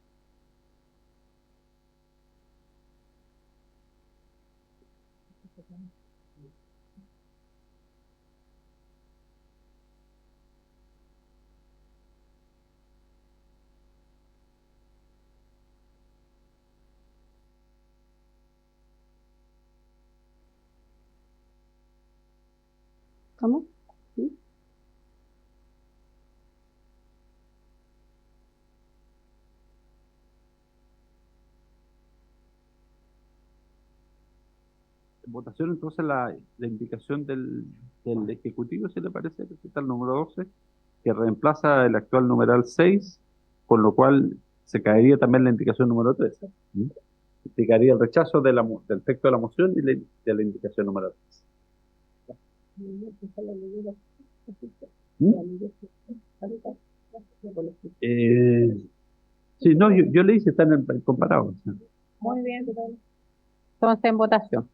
¿Vamos? ¿Sí? Votación entonces la indicación del Ejecutivo, si le parece, que está el número 12, que reemplaza el actual numeral 6, con lo cual se caería también la indicación número 13. Implicaría el rechazo del texto de la moción y de la indicación número 3. Sí, no, yo leí si están comparados. Muy bien. Entonces, en votación.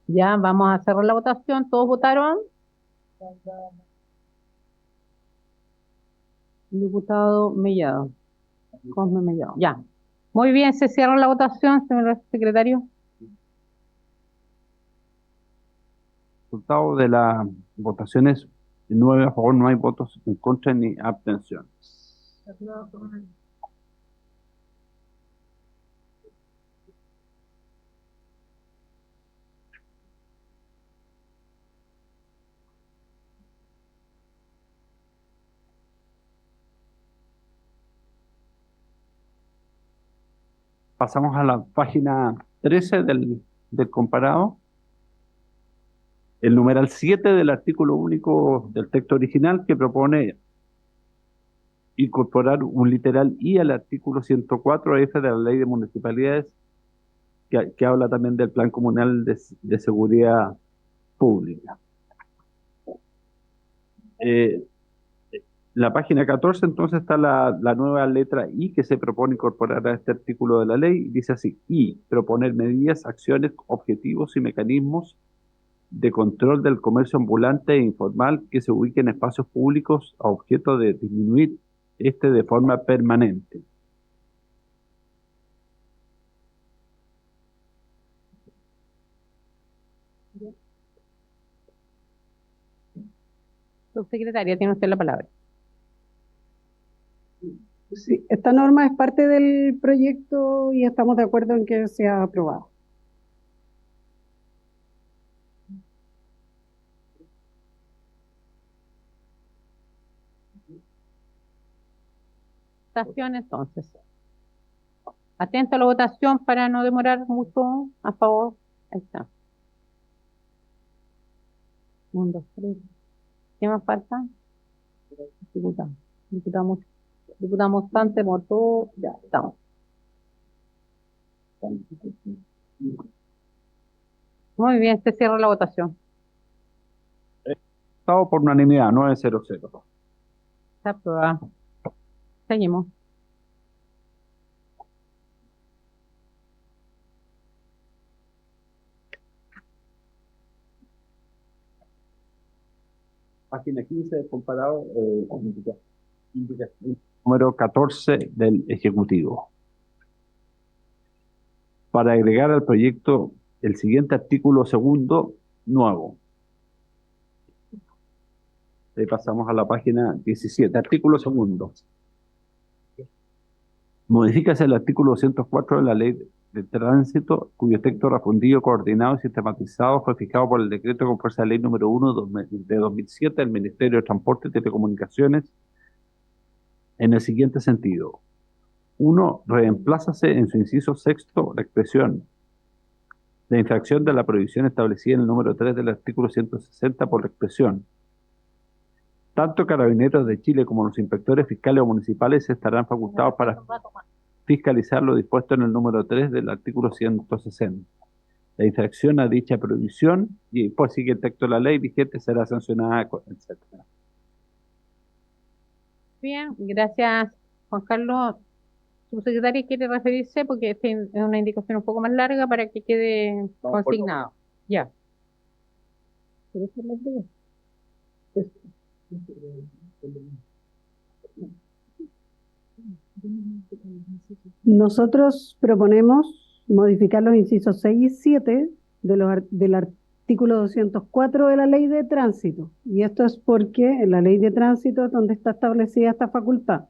Ya, vamos a cerrar la votación. ¿Todos votaron? Diputado Mellado. Cosme Mellado. Ya. Muy bien, se cierra la votación, señor secretario. Resultado de la votación es 9 a favor, no hay votos en contra ni abstenciones. Pasamos a la página 13 del comparado. El numeral 7 del artículo único del texto original que propone incorporar un literal I al artículo 104F de la Ley de Municipalidades que habla también del Plan Comunal de Seguridad Pública. La página 14 entonces está la nueva letra I que se propone incorporar a este artículo de la ley. Dice así: I, proponer medidas, acciones, objetivos y mecanismos de control del comercio ambulante e informal que se ubiquen en espacios públicos a objeto de disminuir este de forma permanente. Subsecretaria, tiene usted la palabra. Sí, esta norma es parte del proyecto y estamos de acuerdo en que sea aprobado. Votación entonces. Atento a la votación para no demorar mucho. A favor. Ahí está. 1, 2, 3. ¿Qué más falta? Diputado. Diputado Montante, votó. Ya, estamos. Muy bien, se cierra la votación. Estado por unanimidad, 900. Está aprobada. Seguimos. Página 15, comparado, número 14 del Ejecutivo. Para agregar al proyecto el siguiente artículo segundo nuevo. Ahí pasamos a la página 17. Artículo segundo. Modifícase el artículo 204 de la Ley de Tránsito, cuyo texto refundido, coordinado y sistematizado fue fijado por el decreto con fuerza de ley número 1 de 2007 del Ministerio de Transporte y Telecomunicaciones en el siguiente sentido. 1. Reemplázase en su inciso sexto la expresión de infracción de la prohibición establecida en el número 3 del artículo 160 por la expresión. Tanto Carabineros de Chile como los inspectores fiscales o municipales estarán facultados para fiscalizar lo dispuesto en el número 3 del artículo 160. La infracción a dicha prohibición y por sigue el texto de la ley vigente será sancionada, etc. Bien, gracias, Juan Carlos. Subsecretaria quiere referirse porque esta es una indicación un poco más larga para que quede consignado. Ya. ¿Quieres hacerlo tú? Nosotros proponemos modificar los incisos 6 y 7 del artículo 204 de la Ley de Tránsito. Y esto es porque en la Ley de Tránsito es donde está establecida esta facultad.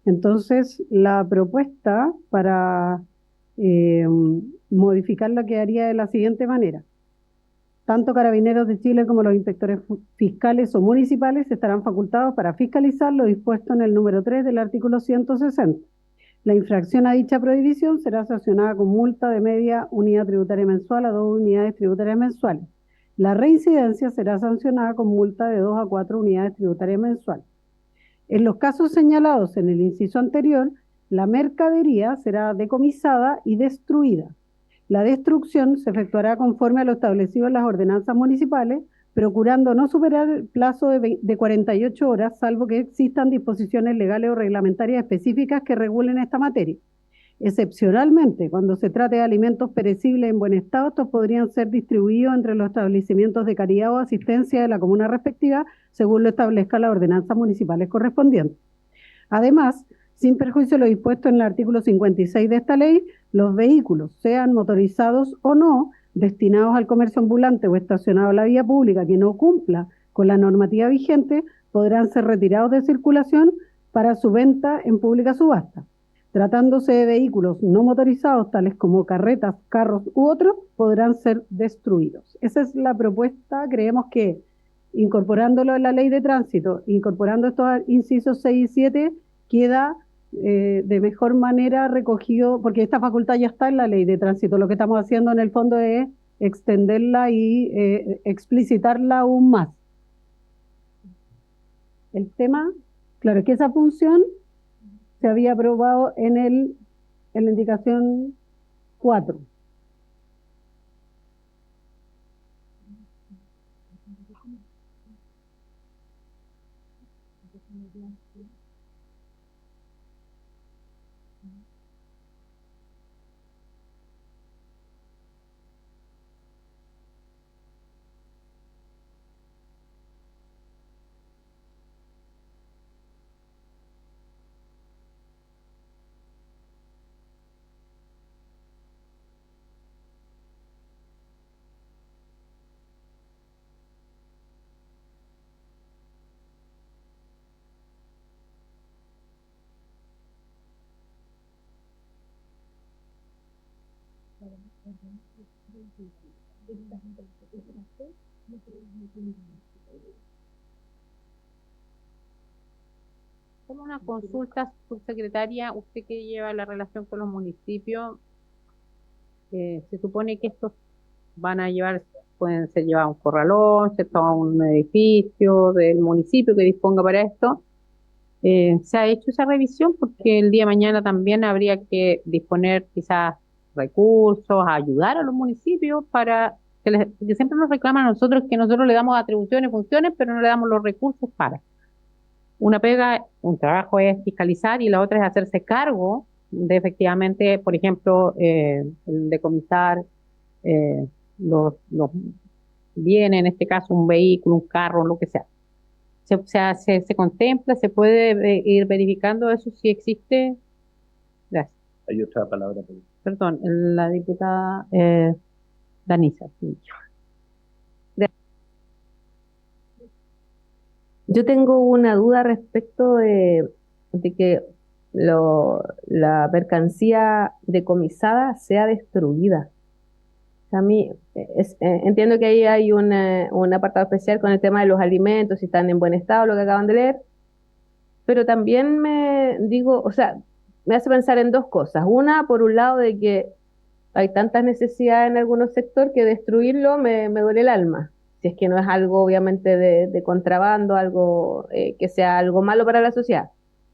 Entonces, la propuesta para modificarla quedaría de la siguiente manera. Tanto Carabineros de Chile como los inspectores fiscales o municipales estarán facultados para fiscalizar lo dispuesto en el número 3 del artículo 160. La infracción a dicha prohibición será sancionada con multa de media unidad tributaria mensual a 2 unidades tributarias mensuales. La reincidencia será sancionada con multa de 2 a 4 unidades tributarias mensuales. En los casos señalados en el inciso anterior, la mercadería será decomisada y destruida. La destrucción se efectuará conforme a lo establecido en las ordenanzas municipales, procurando no superar el plazo de 48 horas, salvo que existan disposiciones legales o reglamentarias específicas que regulen esta materia. Excepcionalmente, cuando se trate de alimentos perecibles en buen estado, estos podrían ser distribuidos entre los establecimientos de caridad o asistencia de la comuna respectiva, según lo establezca las ordenanzas municipales correspondientes. Además, sin perjuicio de lo dispuesto en el artículo 56 de esta ley, los vehículos, sean motorizados o no, destinados al comercio ambulante o estacionados en la vía pública que no cumpla con la normativa vigente, podrán ser retirados de circulación para su venta en pública subasta. Tratándose de vehículos no motorizados, tales como carretas, carros u otros, podrán ser destruidos. Esa es la propuesta. Creemos que incorporándolo en la ley de tránsito, incorporando estos incisos 6 y 7, queda de mejor manera recogido, porque esta facultad ya está en la ley de tránsito. Lo que estamos haciendo en el fondo es extenderla y explicitarla aún más. El tema, claro, es que esa función se había aprobado en la indicación 4. Solo una consulta, subsecretaria, usted que lleva la relación con los municipios, se supone que estos van a llevar, pueden ser llevados a un corralón, ¿cierto? A un edificio del municipio que disponga para esto. ¿Se ha hecho esa revisión? Porque el día de mañana también habría que disponer quizás recursos, ayudar a los municipios para que siempre nos reclaman a nosotros que nosotros le damos atribuciones, funciones, pero no le damos los recursos para. Una pega, un trabajo es fiscalizar y la otra es hacerse cargo de efectivamente, por ejemplo, el decomisar eh, los bienes, en este caso un vehículo, un carro, lo que sea. Se contempla, se puede ir verificando eso si existe. Gracias. Hay otra palabra. Perdón, la diputada Danisa. Sí. Yo tengo una duda respecto de que la mercancía decomisada sea destruida. A mí entiendo que ahí hay un apartado especial con el tema de los alimentos, si están en buen estado, lo que acaban de leer, pero también me digo, o sea, me hace pensar en dos cosas. Una, por un lado, de que hay tantas necesidades en algunos sectores que destruirlo me duele el alma. Si es que no es algo obviamente de contrabando, algo que sea algo malo para la sociedad.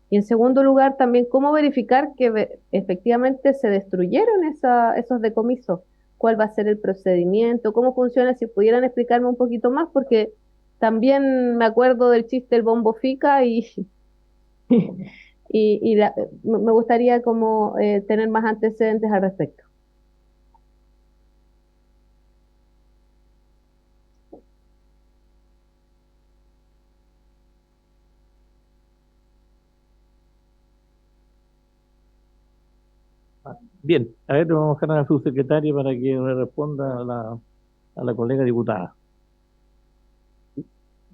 Y en segundo lugar, también cómo verificar que efectivamente se destruyeron esos decomisos. ¿Cuál va a ser el procedimiento? ¿Cómo funciona? Si pudieran explicarme un poquito más, porque también me acuerdo del chiste del bombo fica y, me gustaría como tener más antecedentes al respecto. Bien, a ver, vamos a buscar a la subsecretaria para que le responda a la colega diputada.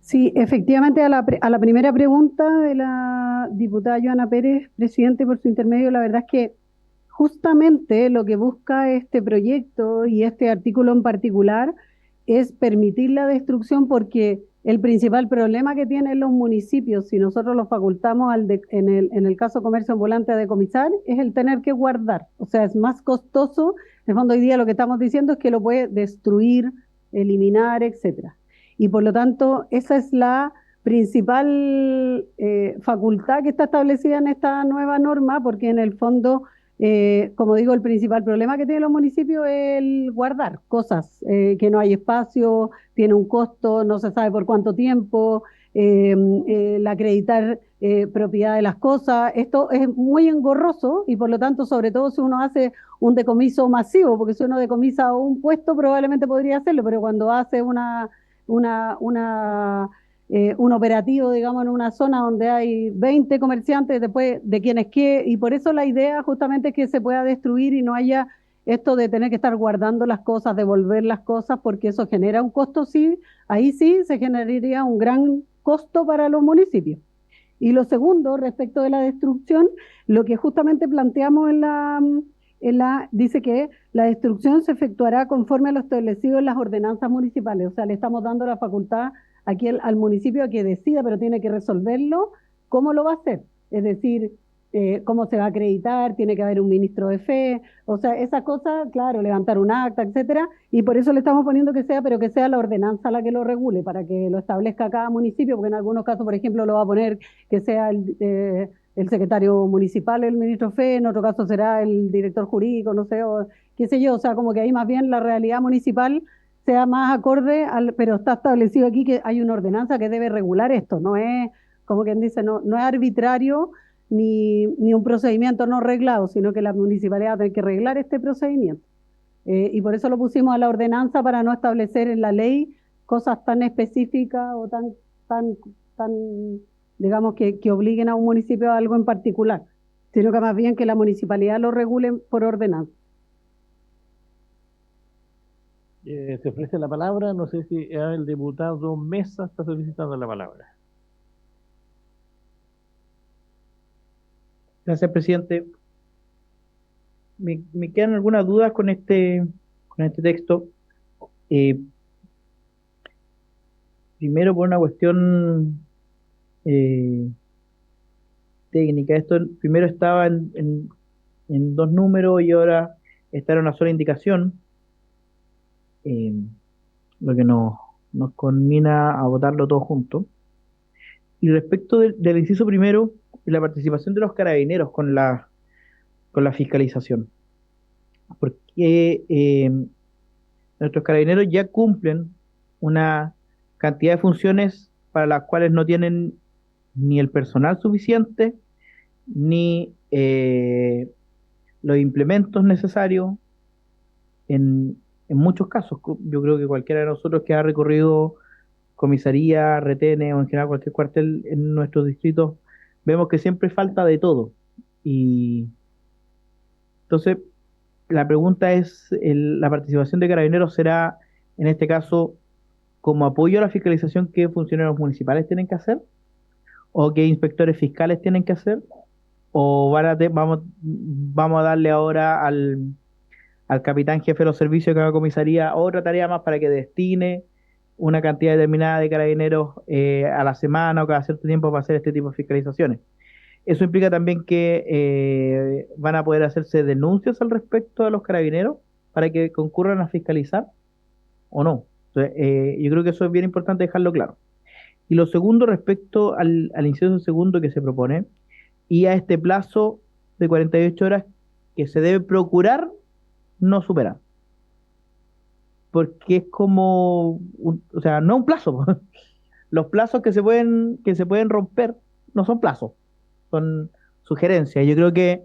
Sí, efectivamente, a la primera pregunta de la diputada Joana Pérez, presidente, por su intermedio, la verdad es que justamente lo que busca este proyecto y este artículo en particular es permitir la destrucción, porque el principal problema que tienen los municipios, si nosotros los facultamos en el caso comercio ambulante a decomisar, es el tener que guardar. O sea, es más costoso. En el fondo, hoy día lo que estamos diciendo es que lo puede destruir, eliminar, etcétera. Y por lo tanto, esa es la principal facultad que está establecida en esta nueva norma, porque en el fondo, como digo, el principal problema que tienen los municipios es el guardar cosas, que no hay espacio, tiene un costo, no se sabe por cuánto tiempo, el acreditar propiedad de las cosas. Esto es muy engorroso y por lo tanto, sobre todo si uno hace un decomiso masivo, porque si uno decomisa un puesto probablemente podría hacerlo, pero cuando hace un operativo, digamos, en una zona donde hay 20 comerciantes, después de quién es qué, y por eso la idea justamente es que se pueda destruir y no haya esto de tener que estar guardando las cosas, devolver las cosas, porque eso genera un costo, sí, ahí sí se generaría un gran costo para los municipios. Y lo segundo, respecto de la destrucción, lo que justamente planteamos dice que la destrucción se efectuará conforme a lo establecido en las ordenanzas municipales. O sea, le estamos dando la facultad aquí al municipio a que decida, pero tiene que resolverlo cómo lo va a hacer. Es decir, cómo se va a acreditar, tiene que haber un ministro de fe, o sea, esa cosa, claro, levantar un acta, etcétera, y por eso le estamos poniendo que sea, pero que sea la ordenanza la que lo regule, para que lo establezca cada municipio, porque en algunos casos, por ejemplo, lo va a poner que sea el secretario municipal, el ministro de fe, en otro caso será el director jurídico, no sé, o qué sé yo, o sea, como que ahí más bien la realidad municipal sea más acorde pero está establecido aquí que hay una ordenanza que debe regular esto, no es, como quien dice, no es arbitrario ni un procedimiento no reglado, sino que la municipalidad va a tener que reglar este procedimiento. Y por eso lo pusimos a la ordenanza, para no establecer en la ley cosas tan específicas o tan digamos, que obliguen a un municipio a algo en particular, sino que más bien que la municipalidad lo regule por ordenanza. Se ofrece la palabra, no sé si el diputado Mesa está solicitando la palabra. Gracias, presidente. me quedan algunas dudas con este texto. Eh, Primero por una cuestión eh, técnica. Esto primero estaba en dos números y ahora está en una sola indicación, eh, lo que nos conmina a votarlo todo junto. Y respecto del inciso primero, la participación de los carabineros con la fiscalización. Porque nuestros carabineros ya cumplen una cantidad de funciones para las cuales no tienen ni el personal suficiente, ni los implementos necesarios en muchos casos. Yo creo que cualquiera de nosotros que ha recorrido comisaría, retenes o en general cualquier cuartel en nuestros distritos, vemos que siempre falta de todo. Y entonces, la pregunta es, ¿la participación de carabineros será, en este caso, como apoyo a la fiscalización que funcionarios municipales tienen que hacer? ¿O que inspectores fiscales tienen que hacer? ¿O vamos a darle ahora al capitán jefe de los servicios de cada comisaría otra tarea más para que destine una cantidad determinada de carabineros a la semana o cada cierto tiempo para hacer este tipo de fiscalizaciones? Eso implica también que van a poder hacerse denuncias al respecto de los carabineros para que concurran a fiscalizar o no. Entonces, yo creo que eso es bien importante dejarlo claro. Y lo segundo, respecto al inciso segundo que se propone y a este plazo de 48 horas que se debe procurar no superar. Porque es como, o sea, no un plazo. Los plazos que se pueden romper no son plazos, son sugerencias. Yo creo que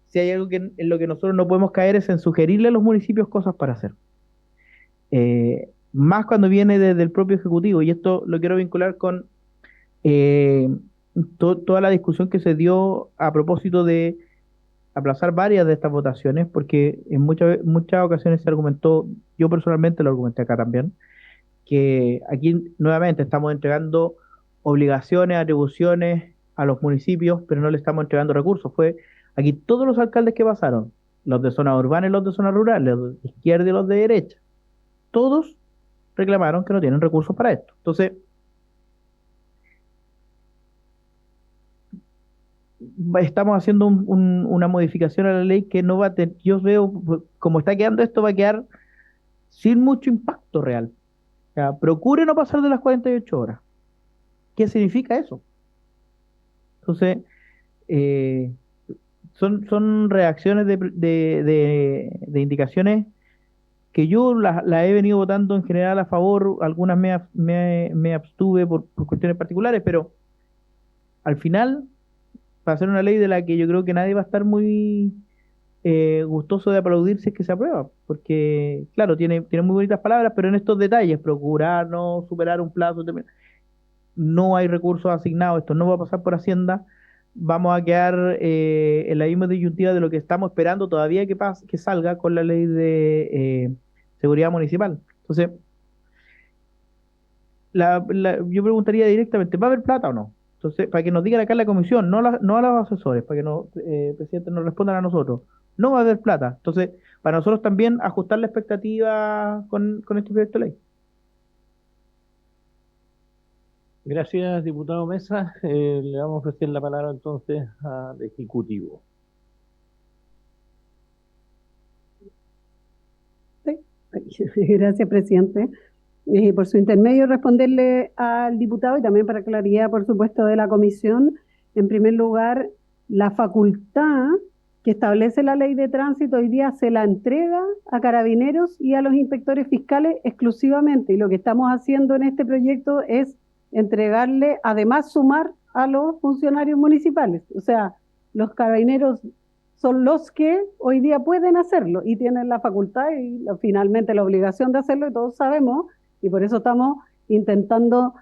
si hay algo en lo que nosotros no podemos caer es en sugerirle a los municipios cosas para hacer. Más cuando viene desde el propio Ejecutivo, y esto lo quiero vincular con toda la discusión que se dio a propósito de aplazar varias de estas votaciones, porque en muchas ocasiones se argumentó, yo personalmente lo argumenté acá también, que aquí nuevamente estamos entregando obligaciones, atribuciones a los municipios, pero no le estamos entregando recursos. Fue aquí todos los alcaldes que pasaron, los de zona urbana y los de zona rural, los de izquierda y los de derecha, todos reclamaron que no tienen recursos para esto. Entonces, estamos haciendo una modificación a la ley que no va a tener, yo veo, como está quedando esto, va a quedar sin mucho impacto real. O sea, procure no pasar de las 48 horas. ¿Qué significa eso? Entonces, son reacciones de indicaciones que yo las he venido votando en general a favor, algunas me abstuve por cuestiones particulares, pero al final va a ser una ley de la que yo creo que nadie va a estar muy gustoso de aplaudir si es que se aprueba, porque claro, tiene muy bonitas palabras, pero en estos detalles, procurar no superar un plazo, no hay recursos asignados, esto no va a pasar por Hacienda, vamos a quedar en la misma disyuntiva de lo que estamos esperando todavía que salga con la ley de seguridad municipal. Entonces, yo preguntaría directamente, ¿va a haber plata o no? Entonces, para que nos digan acá en la comisión, no a los asesores, para que presidente, nos respondan a nosotros, no va a haber plata. Entonces, para nosotros también ajustar la expectativa con este proyecto de ley. Gracias, diputado Mesa. Le vamos a ofrecer la palabra entonces al Ejecutivo. Gracias, presidente. Por su intermedio, responderle al diputado y también para claridad, por supuesto, de la comisión. En primer lugar, la facultad que establece la ley de tránsito hoy día se la entrega a carabineros y a los inspectores fiscales exclusivamente. Y lo que estamos haciendo en este proyecto es entregarle, además sumar a los funcionarios municipales. O sea, los carabineros son los que hoy día pueden hacerlo y tienen la facultad y finalmente la obligación de hacerlo, y todos sabemos, y por eso estamos intentando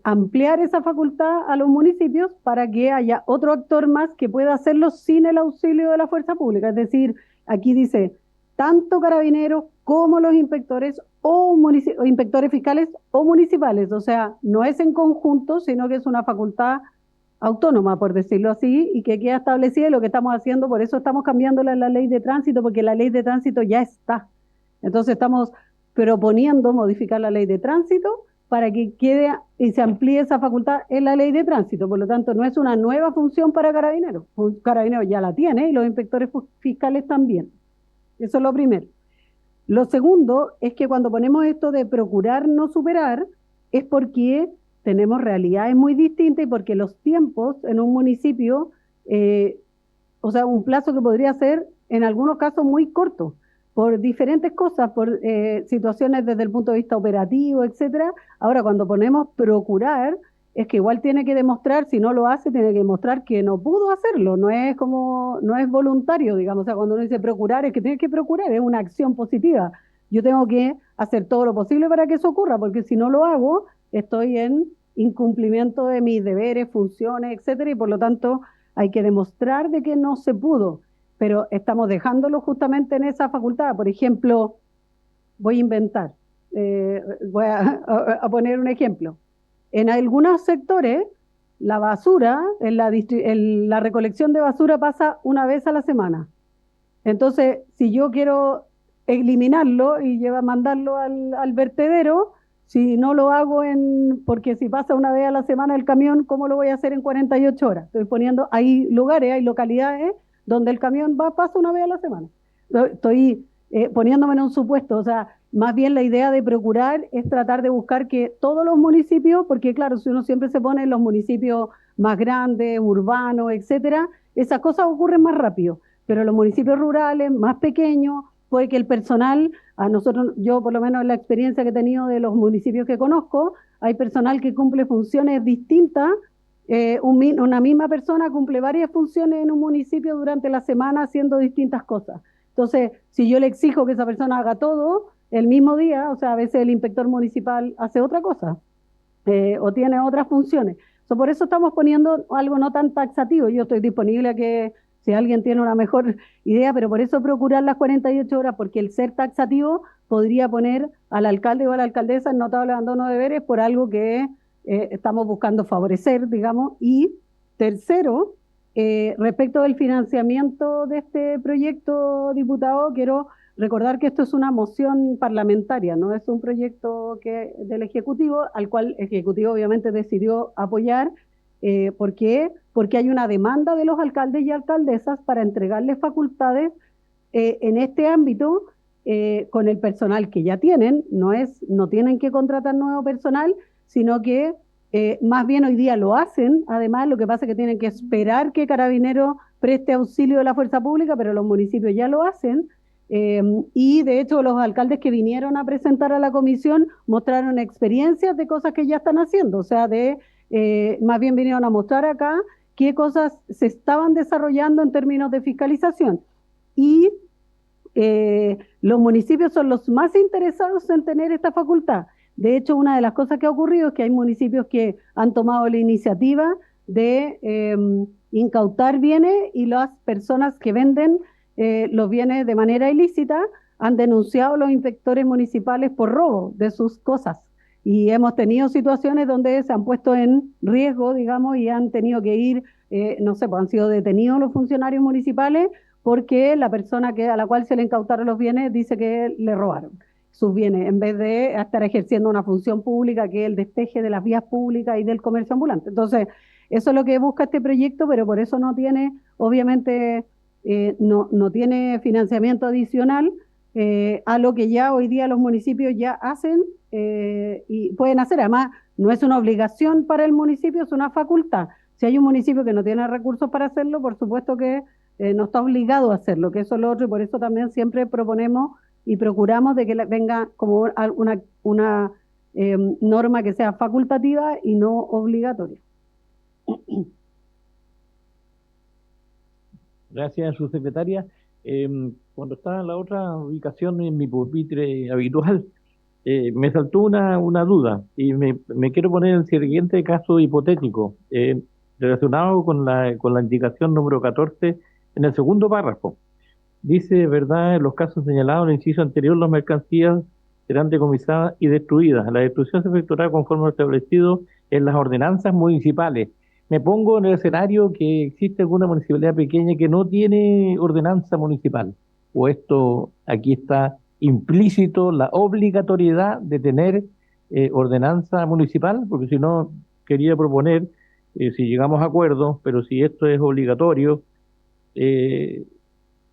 ampliar esa facultad a los municipios para que haya otro actor más que pueda hacerlo sin el auxilio de la fuerza pública. Es decir, aquí dice, tanto carabineros como los inspectores o inspectores fiscales o municipales. O sea, no es en conjunto, sino que es una facultad autónoma, por decirlo así, y que queda establecida, y lo que estamos haciendo, por eso estamos cambiando la ley de tránsito, porque la ley de tránsito ya está. Entonces estamos proponiendo modificar la ley de tránsito para que quede y se amplíe esa facultad en la ley de tránsito. Por lo tanto, no es una nueva función para Carabineros. Carabineros ya la tiene y los inspectores fiscales también. Eso es lo primero. Lo segundo es que cuando ponemos esto de procurar no superar, es porque tenemos realidades muy distintas y porque los tiempos en un municipio, o sea, un plazo que podría ser en algunos casos muy corto, por diferentes cosas, por situaciones desde el punto de vista operativo, etcétera. Ahora, cuando ponemos procurar, es que igual tiene que demostrar, si no lo hace, tiene que demostrar que no pudo hacerlo, no es voluntario, digamos. O sea, cuando uno dice procurar, es que tiene que procurar, es una acción positiva. Yo tengo que hacer todo lo posible para que eso ocurra, porque si no lo hago, estoy en incumplimiento de mis deberes, funciones, etcétera, y por lo tanto hay que demostrar de que no se pudo. Pero estamos dejándolo justamente en esa facultad. Por ejemplo, voy a inventar, voy a poner un ejemplo. En algunos sectores, la basura, la recolección de basura pasa una vez a la semana. Entonces, si yo quiero eliminarlo y mandarlo al vertedero, si no lo hago porque si pasa una vez a la semana el camión, ¿cómo lo voy a hacer en 48 horas? Estoy poniendo, hay lugares, hay localidades donde el camión pasa una vez a la semana. Estoy poniéndome en un supuesto, o sea, más bien la idea de procurar es tratar de buscar que todos los municipios, porque claro, si uno siempre se pone en los municipios más grandes, urbanos, etcétera, esas cosas ocurren más rápido, pero en los municipios rurales, más pequeños, puede que el personal, a nosotros, yo por lo menos en la experiencia que he tenido de los municipios que conozco, hay personal que cumple funciones distintas. Una misma persona cumple varias funciones en un municipio durante la semana haciendo distintas cosas. Entonces, si yo le exijo que esa persona haga todo el mismo día, o sea, a veces el inspector municipal hace otra cosa o tiene otras funciones. Por eso estamos poniendo algo no tan taxativo. Yo estoy disponible a que si alguien tiene una mejor idea, pero por eso procurar las 48 horas, porque el ser taxativo podría poner al alcalde o a la alcaldesa en notable abandono de deberes por algo que estamos buscando favorecer, digamos. Y tercero, respecto del financiamiento de este proyecto, diputado, quiero recordar que esto es una moción parlamentaria, no es un proyecto del Ejecutivo, al cual el Ejecutivo obviamente decidió apoyar. ¿Por qué? Porque hay una demanda de los alcaldes y alcaldesas para entregarles facultades en este ámbito con el personal que ya tienen. No tienen que contratar nuevo personal, sino que más bien hoy día lo hacen. Además, lo que pasa es que tienen que esperar que Carabineros preste auxilio de la fuerza pública, pero los municipios ya lo hacen. Y de hecho los alcaldes que vinieron a presentar a la comisión mostraron experiencias de cosas que ya están haciendo, o sea, más bien vinieron a mostrar acá qué cosas se estaban desarrollando en términos de fiscalización. Y los municipios son los más interesados en tener esta facultad. De hecho, una de las cosas que ha ocurrido es que hay municipios que han tomado la iniciativa de incautar bienes, y las personas que venden los bienes de manera ilícita han denunciado a los inspectores municipales por robo de sus cosas. Y hemos tenido situaciones donde se han puesto en riesgo, digamos, y han tenido que ir, no sé, pues han sido detenidos los funcionarios municipales porque la persona a la cual se le incautaron los bienes dice que le robaron sus bienes, en vez de estar ejerciendo una función pública que es el despeje de las vías públicas y del comercio ambulante. Entonces, eso es lo que busca este proyecto, pero por eso no tiene, obviamente, no tiene financiamiento adicional a lo que ya hoy día los municipios ya hacen y pueden hacer. Además, no es una obligación para el municipio, es una facultad. Si hay un municipio que no tiene recursos para hacerlo, por supuesto que no está obligado a hacerlo, que eso es lo otro, y por eso también siempre proponemos y procuramos de que venga como una norma que sea facultativa y no obligatoria. Gracias, subsecretaria. Cuando estaba en la otra ubicación en mi pupitre habitual, me saltó una duda y me quiero poner en el siguiente caso hipotético, relacionado con la indicación número 14 en el segundo párrafo. Dice, ¿verdad? En los casos señalados en el inciso anterior, las mercancías serán decomisadas y destruidas. La destrucción se efectuará conforme establecido en las ordenanzas municipales. me pongo en el escenario que existe alguna municipalidad pequeña que no tiene ordenanza municipal, o esto, aquí está implícito la obligatoriedad de tener ordenanza municipal, porque si no, quería proponer, si llegamos a acuerdo, pero si esto es obligatorio, eh,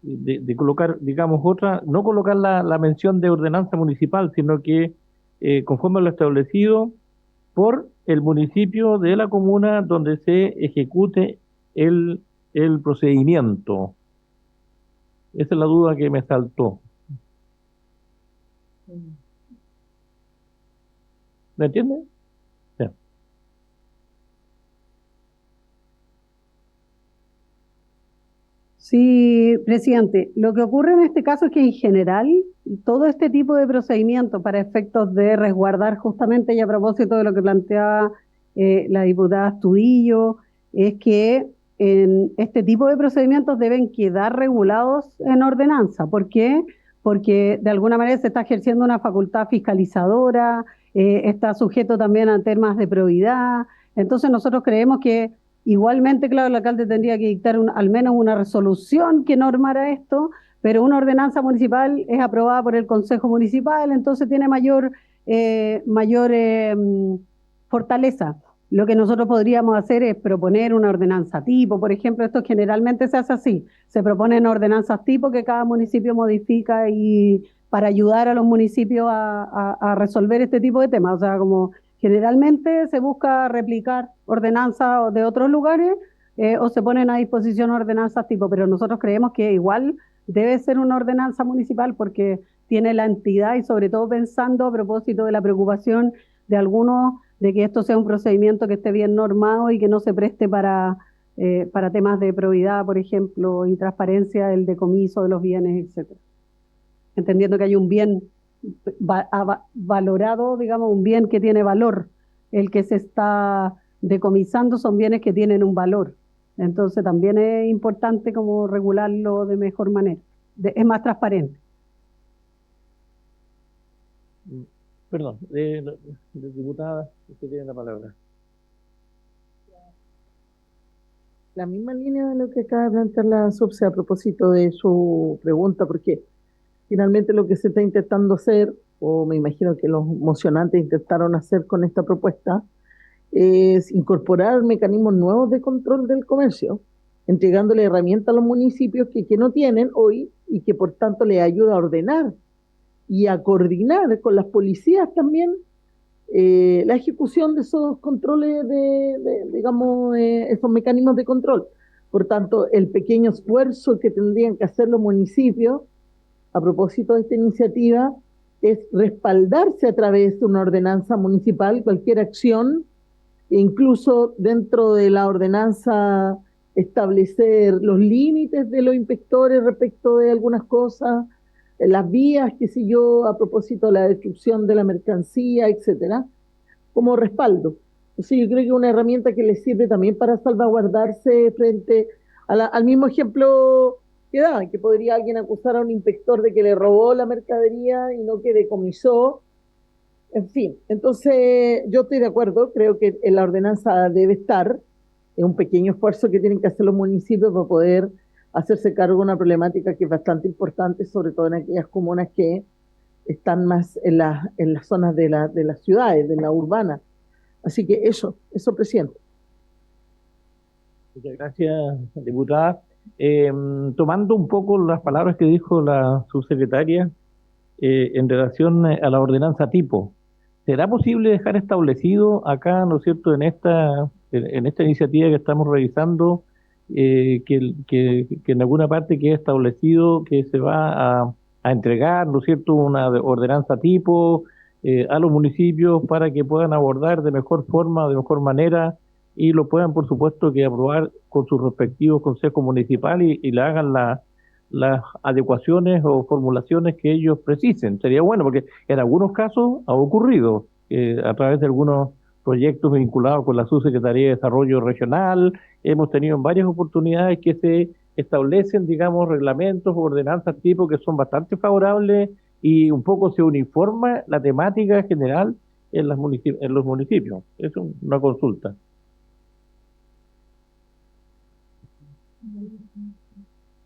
de colocar, digamos, otra, no colocar la mención de ordenanza municipal, sino que conforme a lo establecido por el municipio de la comuna donde se ejecute el, el procedimiento. Esa es la duda que me saltó. ¿Me entiendes? Sí. Sí, presidente. Lo que ocurre en este caso es que en general todo este tipo de procedimientos para efectos de resguardar justamente y a propósito de lo que planteaba la diputada Astudillo, es que en este tipo de procedimientos deben quedar regulados en ordenanza. ¿Por qué? Porque de alguna manera se está ejerciendo una facultad fiscalizadora, está sujeto también a temas de probidad. Entonces nosotros creemos que igualmente, claro, el alcalde tendría que dictar al menos una resolución que normara esto, pero una ordenanza municipal es aprobada por el Consejo Municipal, entonces tiene mayor fortaleza. Lo que nosotros podríamos hacer es proponer una ordenanza tipo, por ejemplo, esto generalmente se hace así, se proponen ordenanzas tipo que cada municipio modifica y para ayudar a los municipios a resolver este tipo de temas, o sea, como generalmente se busca replicar ordenanzas de otros lugares o se ponen a disposición ordenanzas tipo, pero nosotros creemos que igual debe ser una ordenanza municipal porque tiene la entidad y sobre todo pensando a propósito de la preocupación de algunos de que esto sea un procedimiento que esté bien normado y que no se preste para temas de probidad, por ejemplo, y transparencia del decomiso de los bienes, etcétera. Entendiendo que hay un bien valorado, digamos, un bien que tiene valor. El que se está decomisando son bienes que tienen un valor. Entonces también es importante como regularlo de mejor manera. Es más transparente. Perdón, diputada, usted tiene la palabra. La misma línea de lo que acaba de plantear la SUBSE a propósito de su pregunta, porque finalmente lo que se está intentando hacer, o me imagino que los mocionantes intentaron hacer con esta propuesta, es incorporar mecanismos nuevos de control del comercio, entregándole herramientas a los municipios que no tienen hoy y que por tanto les ayuda a ordenar y a coordinar con las policías también la ejecución de esos controles, digamos, esos mecanismos de control. Por tanto, el pequeño esfuerzo que tendrían que hacer los municipios a propósito de esta iniciativa es respaldarse a través de una ordenanza municipal, cualquier acción, e incluso dentro de la ordenanza establecer los límites de los inspectores respecto de algunas cosas, las vías, qué sé yo, a propósito de la destrucción de la mercancía, etcétera, como respaldo. Entonces yo creo que es una herramienta que les sirve también para salvaguardarse frente al mismo ejemplo que daban, que podría alguien acusar a un inspector de que le robó la mercadería y no que decomisó. En fin, entonces yo estoy de acuerdo, creo que en la ordenanza debe estar, es un pequeño esfuerzo que tienen que hacer los municipios para poder hacerse cargo de una problemática que es bastante importante, sobre todo en aquellas comunas que están más en las zonas de las ciudades, de la urbana. Así que eso, presidente. Muchas gracias, diputada. Tomando un poco las palabras que dijo la subsecretaria en relación a la ordenanza tipo, ¿será posible dejar establecido acá, ¿no es cierto?, en esta iniciativa que estamos revisando, que en alguna parte quede establecido que se va a entregar, ¿no es cierto?, una ordenanza tipo a los municipios para que puedan abordar de mejor forma, de mejor manera, y lo puedan, por supuesto, que aprobar con sus respectivos consejos municipales y le hagan las adecuaciones o formulaciones que ellos precisen? Sería bueno, porque en algunos casos ha ocurrido a través de algunos proyectos vinculados con la Subsecretaría de Desarrollo Regional. Hemos tenido en varias oportunidades que se establecen, digamos, reglamentos o ordenanzas tipo que son bastante favorables y un poco se uniforma la temática general en los municipios. Es una consulta.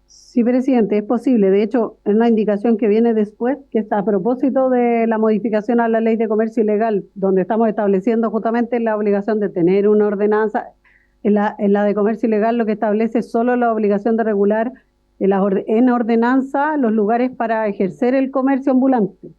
Sí, presidente, es posible. De hecho, es una indicación que viene después, que está a propósito de la modificación a la ley de comercio ilegal, donde estamos estableciendo justamente la obligación de tener una ordenanza. En la de comercio ilegal lo que establece es solo la obligación de regular en ordenanza los lugares para ejercer el comercio ambulante.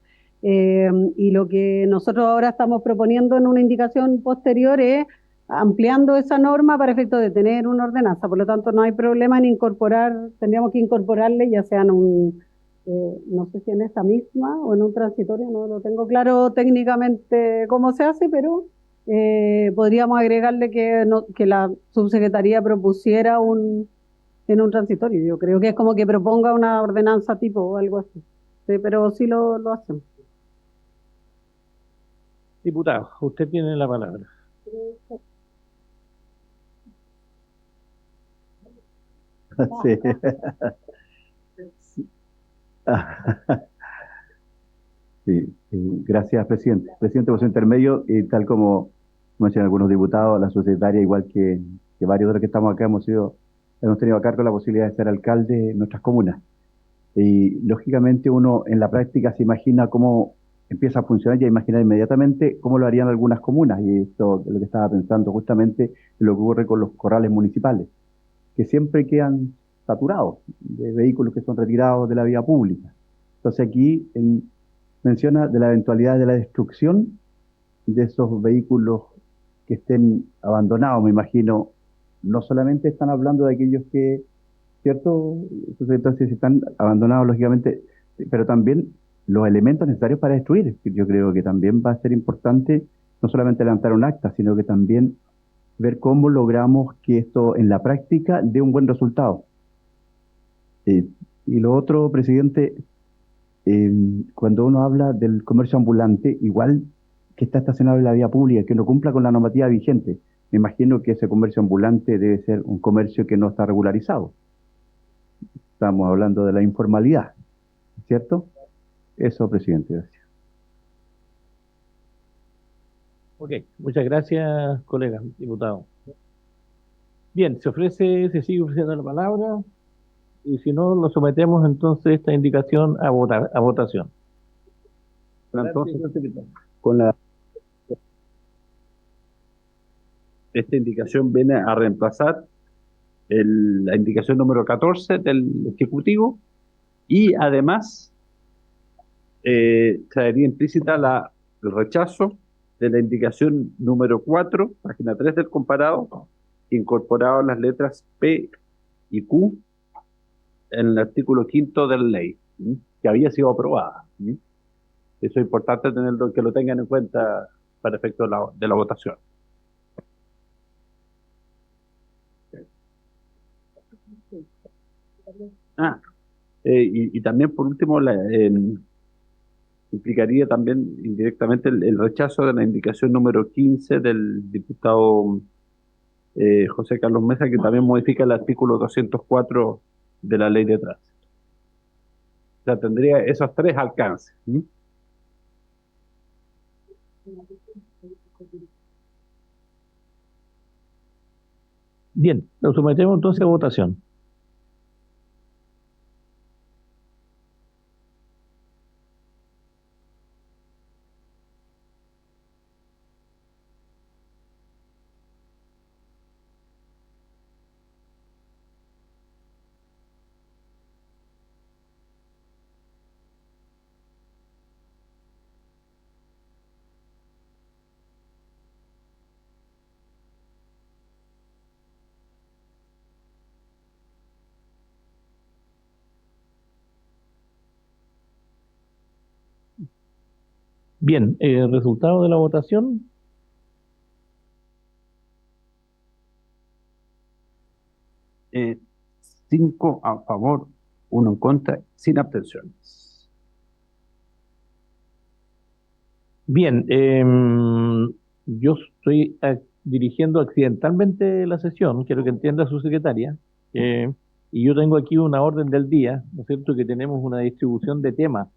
Y lo que nosotros ahora estamos proponiendo en una indicación posterior es ampliando esa norma para efecto de tener una ordenanza. Por lo tanto, no hay problema en incorporar, tendríamos que incorporarle ya sea en no sé si en esta misma o en un transitorio, no lo tengo claro técnicamente cómo se hace, pero podríamos agregarle que la subsecretaría propusiera en un transitorio. Yo creo que es como que proponga una ordenanza tipo o algo así. Sí, pero sí lo hacemos. Diputado, usted tiene la palabra. Sí. Sí, gracias, presidente. Presidente, por su intermedio, y tal como mencionan algunos diputados, la societaria, igual que varios de los que estamos acá, hemos tenido a cargo la posibilidad de ser alcalde en nuestras comunas. Y lógicamente uno en la práctica se imagina cómo empieza a funcionar y a imaginar inmediatamente cómo lo harían algunas comunas. Y esto es lo que estaba pensando justamente en lo que ocurre con los corrales municipales, que siempre quedan saturados de vehículos que son retirados de la vía pública. Entonces aquí menciona de la eventualidad de la destrucción de esos vehículos que estén abandonados, me imagino. No solamente están hablando de aquellos que, ¿cierto? Entonces están abandonados, lógicamente, pero también los elementos necesarios para destruir. Yo creo que también va a ser importante no solamente levantar un acta, sino que también ver cómo logramos que esto en la práctica dé un buen resultado. Y lo otro, presidente, cuando uno habla del comercio ambulante, igual que está estacionado en la vía pública, que no cumpla con la normativa vigente, me imagino que ese comercio ambulante debe ser un comercio que no está regularizado. Estamos hablando de la informalidad, ¿cierto? Eso, presidente, gracias. Ok, muchas gracias, colega, diputado. Bien, se sigue ofreciendo la palabra, y si no, lo sometemos entonces esta indicación a votación. Entonces, Secretario. esta indicación viene a reemplazar la indicación número 14 del Ejecutivo, y además traería implícita el rechazo de la indicación número 4, página 3 del comparado, incorporado las letras P y Q en el artículo 5 de la ley, que había sido aprobada. Eso es importante que lo tengan en cuenta para efecto de la votación. Y también por último implicaría también indirectamente el rechazo de la indicación número 15 del diputado José Carlos Mesa, que también modifica el artículo 204 de la ley de tránsito. O sea, tendría esos tres alcances. Bien, lo sometemos entonces a votación. Bien, el resultado de la votación. Eh, 5 a favor, 1 en contra, sin abstenciones. Bien, yo estoy dirigiendo accidentalmente la sesión, quiero que entienda su secretaria, y yo tengo aquí una orden del día, ¿no es cierto?, que tenemos una distribución de temas,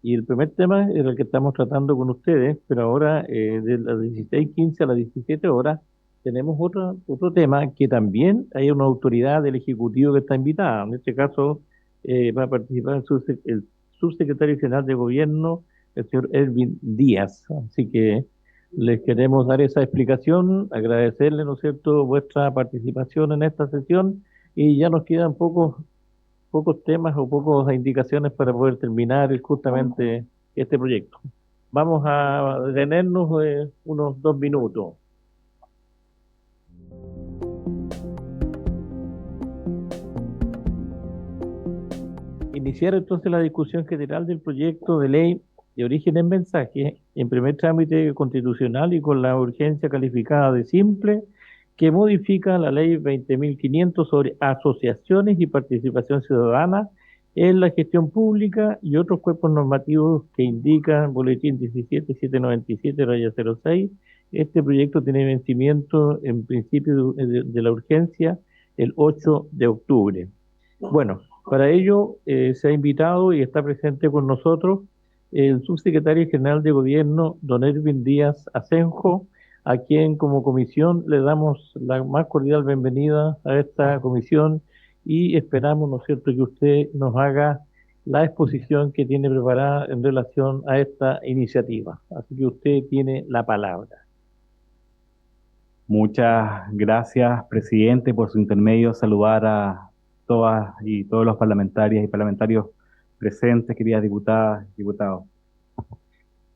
y el primer tema es el que estamos tratando con ustedes, pero ahora de las 16:15 a las 17 horas tenemos otro tema, que también hay una autoridad del Ejecutivo que está invitada. En este caso, va a participar el subsecretario general de Gobierno, el señor Erwin Díaz. Así que les queremos dar esa explicación, agradecerle, ¿no es cierto?, vuestra participación en esta sesión, y ya nos quedan pocos temas o pocas indicaciones para poder terminar justamente este proyecto. Vamos a detenernos unos 2 minutos. Iniciar entonces la discusión general del proyecto de ley de origen en mensaje en primer trámite constitucional y con la urgencia calificada de simple, que modifica la ley 20.500 sobre asociaciones y participación ciudadana en la gestión pública y otros cuerpos normativos que indican Boletín 17797-06. Este proyecto tiene vencimiento en principio de la urgencia el 8 de octubre. Bueno, para ello se ha invitado y está presente con nosotros el subsecretario general de Gobierno, don Erwin Díaz Asenjo, a quien como comisión le damos la más cordial bienvenida a esta comisión y esperamos, ¿no es cierto?, que usted nos haga la exposición que tiene preparada en relación a esta iniciativa. Así que usted tiene la palabra. Muchas gracias, presidente, por su intermedio. Saludar a todas y todos los parlamentarias y parlamentarios presentes, queridas diputadas y diputados.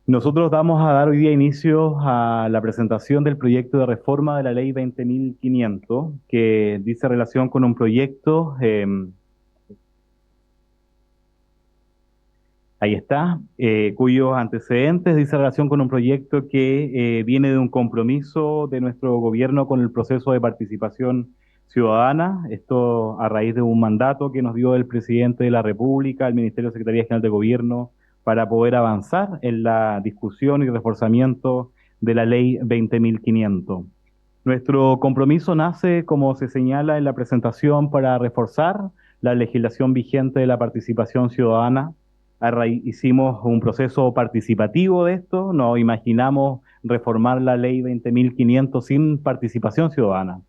Nosotros vamos a dar hoy día inicio a la presentación del proyecto de reforma de la ley 20.500, que dice relación con un proyecto, ahí está, cuyos antecedentes dice relación con un proyecto que viene de un compromiso de nuestro gobierno con el proceso de participación ciudadana. Esto a raíz de un mandato que nos dio el presidente de la República, el Ministerio de Secretaría General de Gobierno, para poder avanzar en la discusión y reforzamiento de la ley 20.500. Nuestro compromiso nace, como se señala en la presentación, para reforzar la legislación vigente de la participación ciudadana. Hicimos un proceso participativo de esto, no imaginamos reformar la ley 20.500 sin participación ciudadana.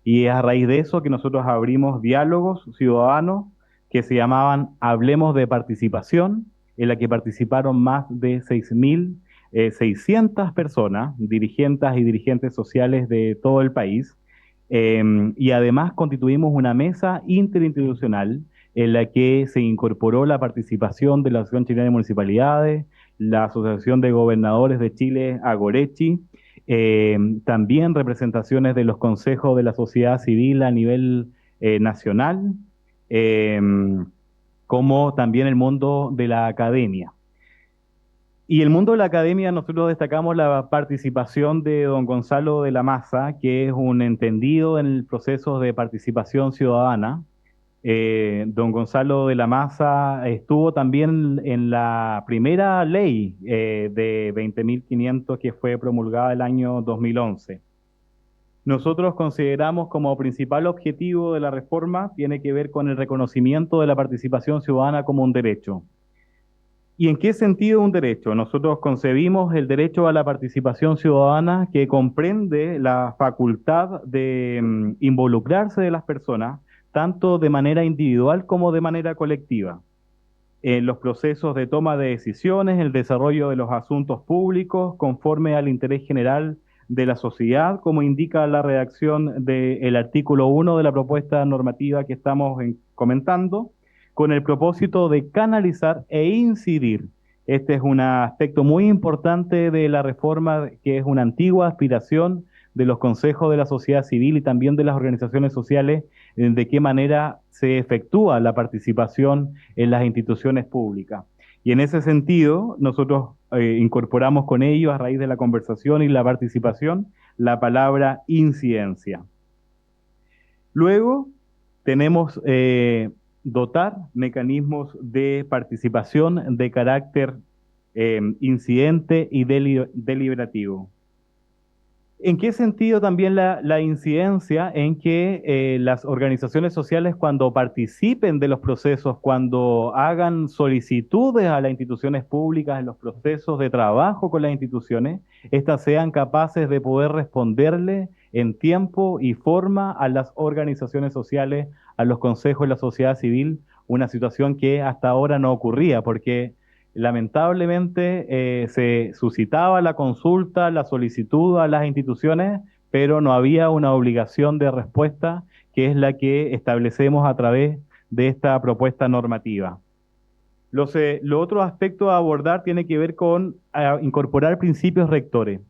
Y es a raíz de eso que nosotros abrimos diálogos ciudadanos que se llamaban Hablemos de Participación, en la que participaron más de 6.600 personas, dirigentes y dirigentes sociales de todo el país, y además constituimos una mesa interinstitucional en la que se incorporó la participación de la Asociación Chilena de Municipalidades, la Asociación de Gobernadores de Chile, Agorechi, también representaciones de los consejos de la sociedad civil a nivel nacional, como también el mundo de la academia. Y el mundo de la academia, nosotros destacamos la participación de don Gonzalo de la Maza, que es un entendido en el proceso de participación ciudadana. Don Gonzalo de la Maza estuvo también en la primera ley de 20.500 que fue promulgada el año 2011. Nosotros consideramos como principal objetivo de la reforma tiene que ver con el reconocimiento de la participación ciudadana como un derecho. ¿Y en qué sentido un derecho? Nosotros concebimos el derecho a la participación ciudadana que comprende la facultad de involucrarse de las personas, tanto de manera individual como de manera colectiva, en los procesos de toma de decisiones, el desarrollo de los asuntos públicos conforme al interés general de la sociedad, como indica la redacción del artículo 1 de la propuesta normativa que estamos comentando, con el propósito de canalizar e incidir. Este es un aspecto muy importante de la reforma, que es una antigua aspiración de los consejos de la sociedad civil y también de las organizaciones sociales, de qué manera se efectúa la participación en las instituciones públicas. Y en ese sentido, nosotros incorporamos con ello, a raíz de la conversación y la participación, la palabra incidencia. Luego, tenemos dotar mecanismos de participación de carácter incidente y deliberativo. ¿En qué sentido también la incidencia en que las organizaciones sociales cuando participen de los procesos, cuando hagan solicitudes a las instituciones públicas en los procesos de trabajo con las instituciones, éstas sean capaces de poder responderle en tiempo y forma a las organizaciones sociales, a los consejos de la sociedad civil, una situación que hasta ahora no ocurría, porque lamentablemente se suscitaba la consulta, la solicitud a las instituciones, pero no había una obligación de respuesta que es la que establecemos a través de esta propuesta normativa. Los otros aspectos a abordar tiene que ver con incorporar principios rectores.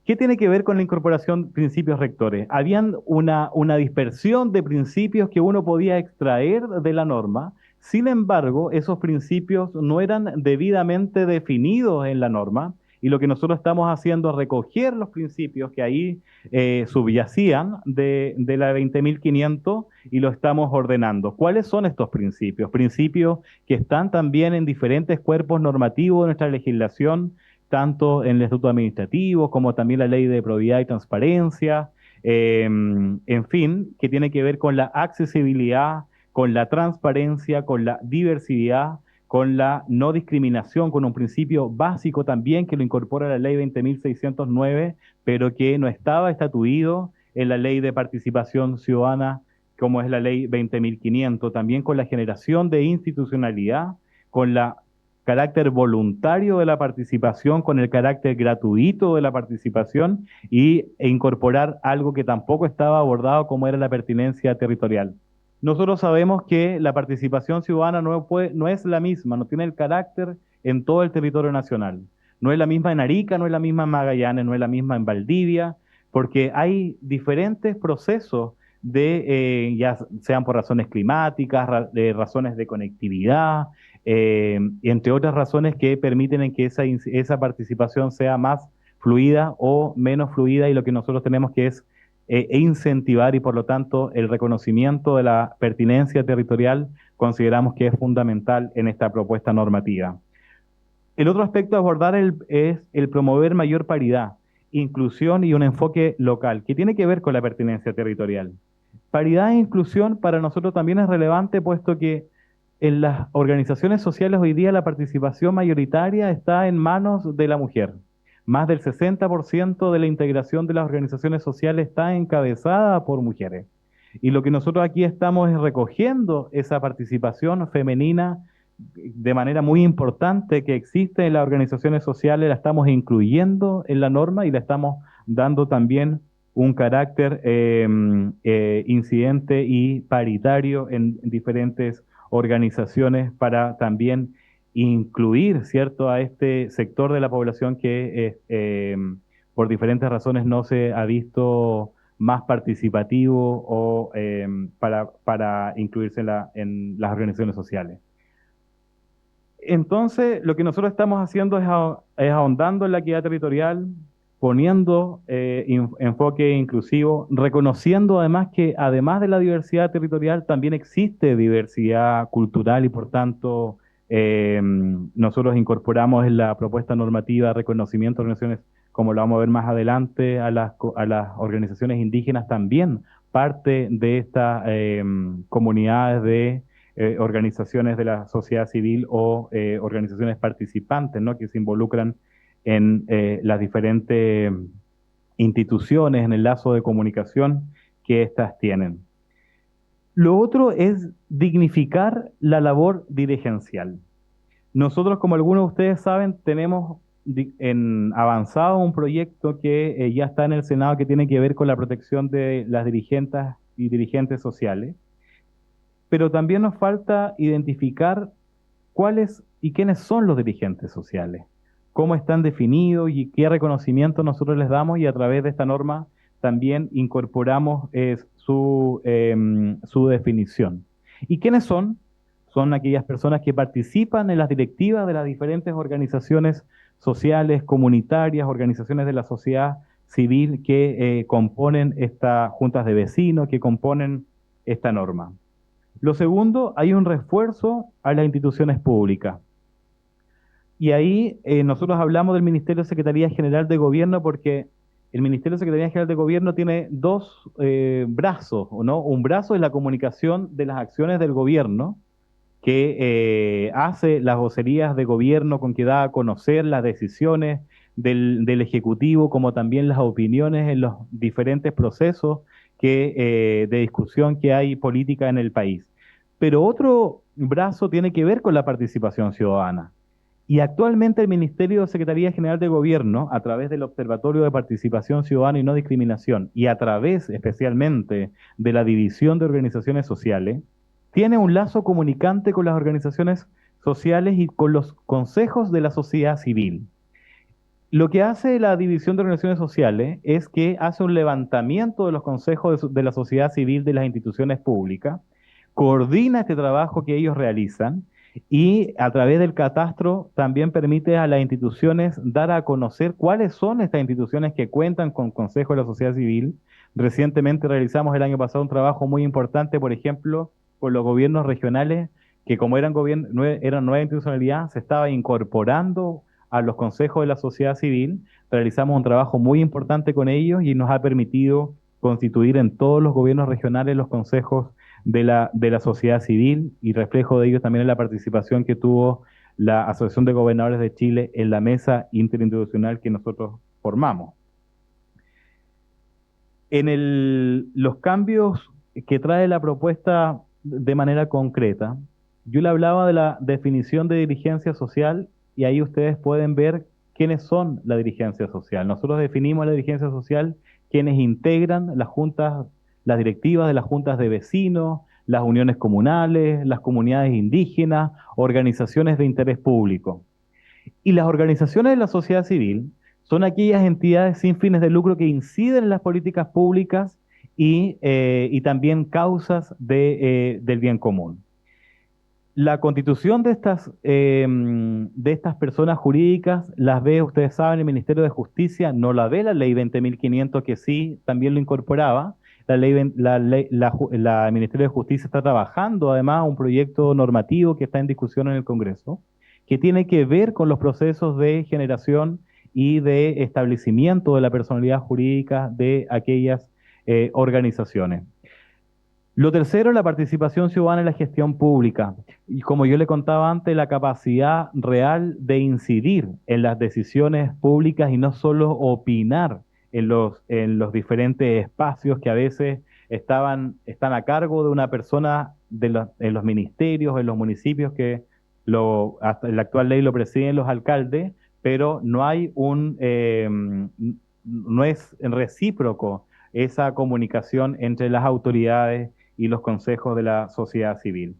¿Qué tiene que ver con la incorporación de principios rectores? Habían una dispersión de principios que uno podía extraer de la norma. Sin embargo, esos principios no eran debidamente definidos en la norma, y lo que nosotros estamos haciendo es recoger los principios que ahí subyacían de la 20.500 y lo estamos ordenando. ¿Cuáles son estos principios? Principios que están también en diferentes cuerpos normativos de nuestra legislación, tanto en el Estatuto Administrativo como también la Ley de Probidad y Transparencia, en fin, que tiene que ver con la accesibilidad, con la transparencia, con la diversidad, con la no discriminación, con un principio básico también que lo incorpora la Ley 20.609, pero que no estaba estatuido en la Ley de Participación Ciudadana, como es la Ley 20.500, también con la generación de institucionalidad, con la carácter voluntario de la participación, con el carácter gratuito de la participación e incorporar algo que tampoco estaba abordado como era la pertinencia territorial. Nosotros sabemos que la participación ciudadana no es la misma, no tiene el carácter en todo el territorio nacional. No es la misma en Arica, no es la misma en Magallanes, no es la misma en Valdivia, porque hay diferentes procesos ya sean por razones climáticas, razones de conectividad, entre otras razones que permiten en que esa participación sea más fluida o menos fluida, y lo que nosotros tenemos que es incentivar, y por lo tanto el reconocimiento de la pertinencia territorial consideramos que es fundamental en esta propuesta normativa. El otro aspecto a abordar es el promover mayor paridad, inclusión y un enfoque local, que tiene que ver con la pertinencia territorial. Paridad e inclusión para nosotros también es relevante, puesto que en las organizaciones sociales hoy día la participación mayoritaria está en manos de la mujer. Más del 60% de la integración de las organizaciones sociales está encabezada por mujeres. Y lo que nosotros aquí estamos es recogiendo esa participación femenina de manera muy importante que existe en las organizaciones sociales, la estamos incluyendo en la norma y le estamos dando también un carácter incidente y paritario en diferentes organizaciones para también incluir, ¿cierto?, a este sector de la población que por diferentes razones no se ha visto más participativo o para incluirse en las organizaciones sociales. Entonces, lo que nosotros estamos haciendo es ahondando en la equidad territorial, poniendo enfoque inclusivo, reconociendo además que además de la diversidad territorial también existe diversidad cultural, y por tanto nosotros incorporamos en la propuesta normativa reconocimiento de organizaciones, como lo vamos a ver más adelante, a las organizaciones indígenas también, parte de estas comunidades de organizaciones de la sociedad civil o organizaciones participantes, ¿no?, que se involucran en las diferentes instituciones, en el lazo de comunicación que éstas tienen. Lo otro es dignificar la labor dirigencial. Nosotros, como algunos de ustedes saben, tenemos avanzado un proyecto que ya está en el Senado, que tiene que ver con la protección de las dirigentes y dirigentes sociales, pero también nos falta identificar cuáles y quiénes son los dirigentes sociales, cómo están definidos y qué reconocimiento nosotros les damos, y a través de esta norma también incorporamos su definición. ¿Y quiénes son? Son aquellas personas que participan en las directivas de las diferentes organizaciones sociales, comunitarias, organizaciones de la sociedad civil que componen estas juntas de vecinos, que componen esta norma. Lo segundo, hay un refuerzo a las instituciones públicas. Y ahí nosotros hablamos del Ministerio de Secretaría General de Gobierno porque el Ministerio de Secretaría General de Gobierno tiene dos brazos, ¿no? Un brazo es la comunicación de las acciones del gobierno, que hace las vocerías de gobierno con que da a conocer las decisiones del Ejecutivo, como también las opiniones en los diferentes procesos de discusión que hay política en el país. Pero otro brazo tiene que ver con la participación ciudadana. Y actualmente el Ministerio de Secretaría General de Gobierno, a través del Observatorio de Participación Ciudadana y No Discriminación, y a través especialmente de la División de Organizaciones Sociales, tiene un lazo comunicante con las organizaciones sociales y con los consejos de la sociedad civil. Lo que hace la División de Organizaciones Sociales es que hace un levantamiento de los consejos de la sociedad civil de las instituciones públicas, coordina este trabajo que ellos realizan y a través del catastro también permite a las instituciones dar a conocer cuáles son estas instituciones que cuentan con consejo de la sociedad civil. Recientemente realizamos el año pasado un trabajo muy importante, por ejemplo, con los gobiernos regionales, que como eran nueva institucionalidad, se estaba incorporando a los consejos de la sociedad civil. Realizamos un trabajo muy importante con ellos y nos ha permitido constituir en todos los gobiernos regionales los consejos de la sociedad civil, y reflejo de ello también en la participación que tuvo la Asociación de Gobernadores de Chile en la mesa interinstitucional que nosotros formamos. Los cambios que trae la propuesta de manera concreta, yo le hablaba de la definición de dirigencia social, y ahí ustedes pueden ver quiénes son la dirigencia social. Nosotros definimos la dirigencia social quienes integran las juntas, las directivas de las juntas de vecinos, las uniones comunales, las comunidades indígenas, organizaciones de interés público. Y las organizaciones de la sociedad civil son aquellas entidades sin fines de lucro que inciden en las políticas públicas y también causas del bien común. La constitución de estas personas jurídicas las ve, ustedes saben, el Ministerio de Justicia, no la ve la ley 20.500, que sí también lo incorporaba. El Ministerio de Justicia está trabajando además un proyecto normativo que está en discusión en el Congreso, que tiene que ver con los procesos de generación y de establecimiento de la personalidad jurídica de aquellas organizaciones. Lo tercero, la participación ciudadana en la gestión pública. Y como yo le contaba antes, la capacidad real de incidir en las decisiones públicas y no solo opinar en los diferentes espacios que a veces están a cargo de una persona en los ministerios, en los municipios, que hasta la actual ley lo presiden los alcaldes, pero no es recíproco esa comunicación entre las autoridades y los consejos de la sociedad civil.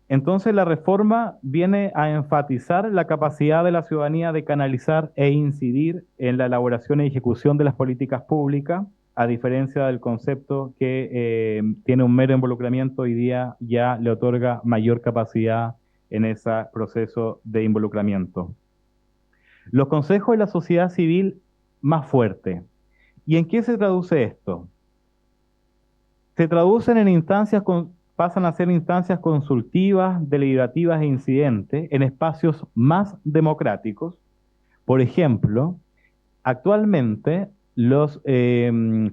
Entonces la reforma viene a enfatizar la capacidad de la ciudadanía de canalizar e incidir en la elaboración y ejecución de las políticas públicas, a diferencia del concepto que tiene un mero involucramiento. Hoy día ya le otorga mayor capacidad en ese proceso de involucramiento. Los consejos de la sociedad civil más fuertes. ¿Y en qué se traduce esto? Se traducen en instancias, pasan a ser instancias consultivas, deliberativas e incidentes en espacios más democráticos. Por ejemplo, actualmente los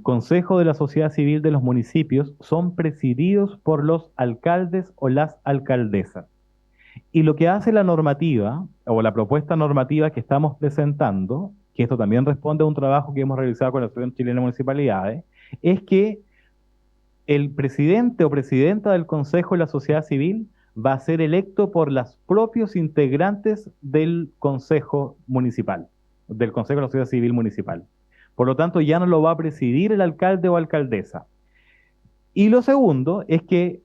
consejos de la sociedad civil de los municipios son presididos por los alcaldes o las alcaldesas. Y lo que hace la normativa, o la propuesta normativa que estamos presentando, que esto también responde a un trabajo que hemos realizado con la Asociación Chilena de Municipalidades, es que el presidente o presidenta del Consejo de la Sociedad Civil va a ser electo por los propios integrantes del Consejo Municipal, del Consejo de la Sociedad Civil Municipal. Por lo tanto, ya no lo va a presidir el alcalde o alcaldesa. Y lo segundo es que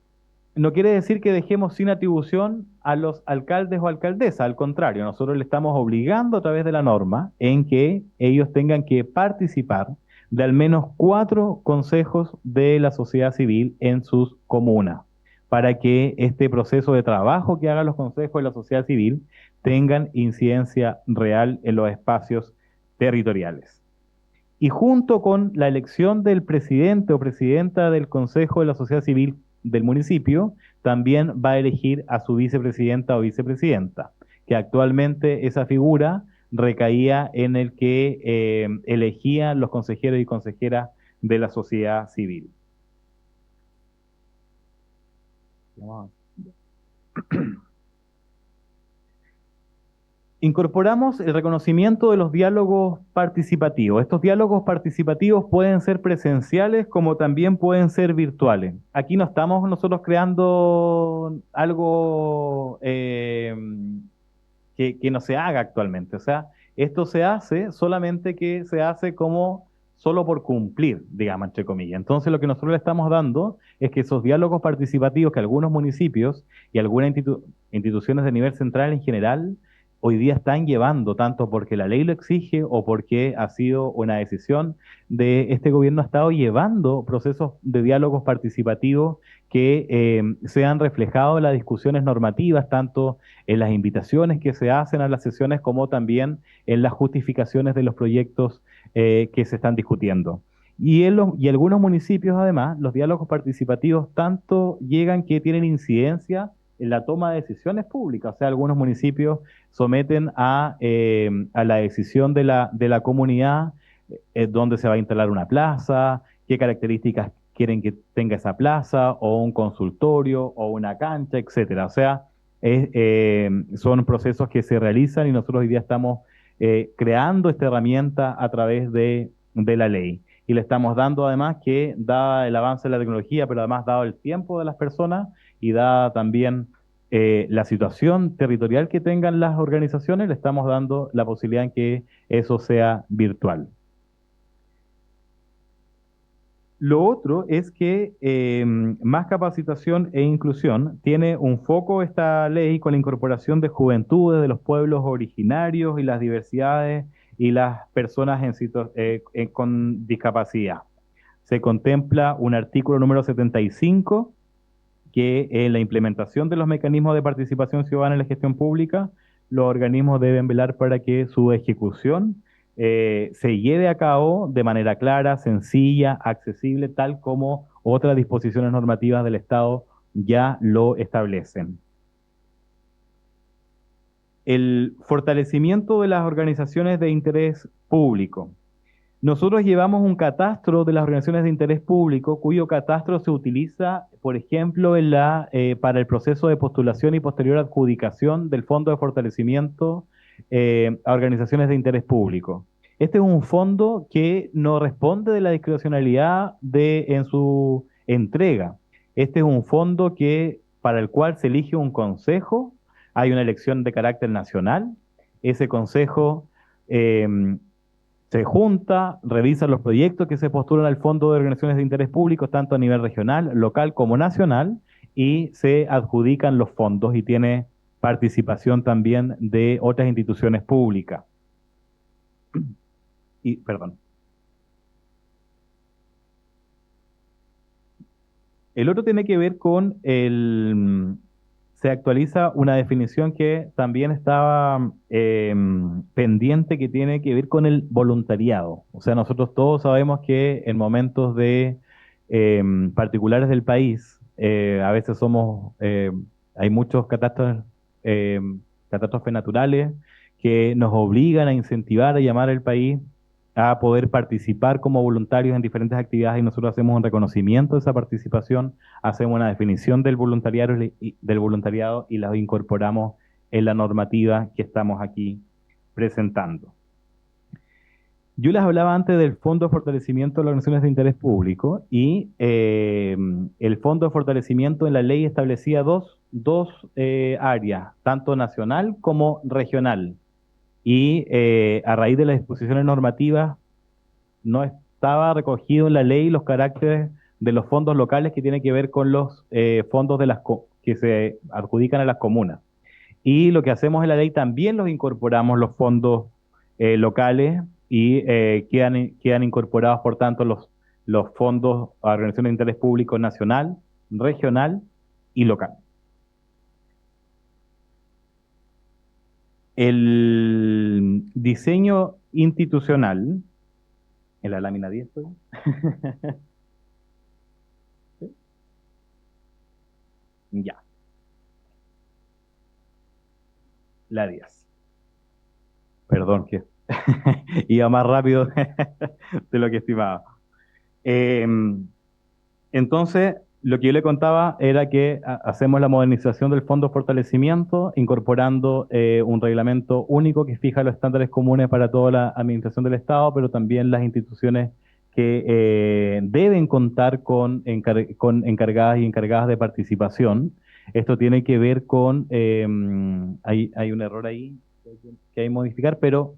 no quiere decir que dejemos sin atribución a los alcaldes o alcaldesas. Al contrario, nosotros le estamos obligando a través de la norma en que ellos tengan que participar de al menos 4 consejos de la sociedad civil en sus comunas, para que este proceso de trabajo que hagan los consejos de la sociedad civil tengan incidencia real en los espacios territoriales. Y junto con la elección del presidente o presidenta del Consejo de la Sociedad Civil del municipio, también va a elegir a su vicepresidenta o vicepresidenta, que actualmente esa figura recaía en el que elegían los consejeros y consejeras de la sociedad civil. Incorporamos el reconocimiento de los diálogos participativos. Estos diálogos participativos pueden ser presenciales como también pueden ser virtuales. Aquí no estamos nosotros creando algo que no se haga actualmente. O sea, esto se hace solamente que se hace como solo por cumplir, digamos, entre comillas. Entonces lo que nosotros le estamos dando es que esos diálogos participativos que algunos municipios y algunas instituciones de nivel central en general hoy día están llevando, tanto porque la ley lo exige o porque ha sido una decisión de este gobierno, ha estado llevando procesos de diálogos participativos que sean reflejados en las discusiones normativas, tanto en las invitaciones que se hacen a las sesiones como también en las justificaciones de los proyectos que se están discutiendo. Y algunos municipios, además, los diálogos participativos tanto llegan que tienen incidencia en la toma de decisiones públicas. O sea, algunos municipios someten a la decisión de la comunidad dónde se va a instalar una plaza, qué características quieren que tenga esa plaza, o un consultorio, o una cancha, etcétera. O sea, son procesos que se realizan y nosotros hoy día estamos creando esta herramienta a través de la ley. Y le estamos dando además que, dada el avance de la tecnología, pero además dado el tiempo de las personas y dada también la situación territorial que tengan las organizaciones, le estamos dando la posibilidad en que eso sea virtual. Lo otro es que más capacitación e inclusión tiene un foco esta ley con la incorporación de juventudes de los pueblos originarios y las diversidades y las personas con discapacidad. Se contempla un artículo número 75 que en la implementación de los mecanismos de participación ciudadana en la gestión pública, los organismos deben velar para que su ejecución se lleve a cabo de manera clara, sencilla, accesible, tal como otras disposiciones normativas del Estado ya lo establecen. El fortalecimiento de las organizaciones de interés público. Nosotros llevamos un catastro de las organizaciones de interés público, cuyo catastro se utiliza, por ejemplo, para el proceso de postulación y posterior adjudicación del Fondo de Fortalecimiento a organizaciones de interés público. Este es un fondo que no responde de la discrecionalidad en su entrega. Este es un fondo para el cual se elige un consejo, hay una elección de carácter nacional, ese consejo se junta, revisa los proyectos que se postulan al Fondo de Organizaciones de Interés Público, tanto a nivel regional, local como nacional, y se adjudican los fondos y tiene participación también de otras instituciones públicas. El otro tiene que ver con se actualiza una definición que también estaba pendiente, que tiene que ver con el voluntariado. O sea, nosotros todos sabemos que en momentos particulares del país, a veces hay muchos catástrofes naturales que nos obligan a incentivar, a llamar al país a poder participar como voluntarios en diferentes actividades, y nosotros hacemos un reconocimiento de esa participación, hacemos una definición del voluntariado y las incorporamos en la normativa que estamos aquí presentando. Yo les hablaba antes del Fondo de Fortalecimiento de las Organizaciones de Interés Público, y el Fondo de Fortalecimiento en la ley establecía dos áreas, tanto nacional como regional. Y a raíz de las disposiciones normativas no estaba recogido en la ley los caracteres de los fondos locales que tienen que ver con los fondos que se adjudican a las comunas. Y lo que hacemos en la ley también los incorporamos los fondos locales y quedan incorporados, por tanto, los fondos a organizaciones de interés público nacional, regional y local. El diseño institucional, en la lámina 10, ¿sí? Ya. La 10. Perdón, que iba más rápido de lo que estimaba. Eh, entonces, lo que yo le contaba era que hacemos la modernización del Fondo de Fortalecimiento, incorporando un reglamento único que fija los estándares comunes para toda la administración del Estado, pero también las instituciones que deben contar con encargadas y encargadas de participación. Esto tiene que ver con, hay un error ahí que hay que modificar, pero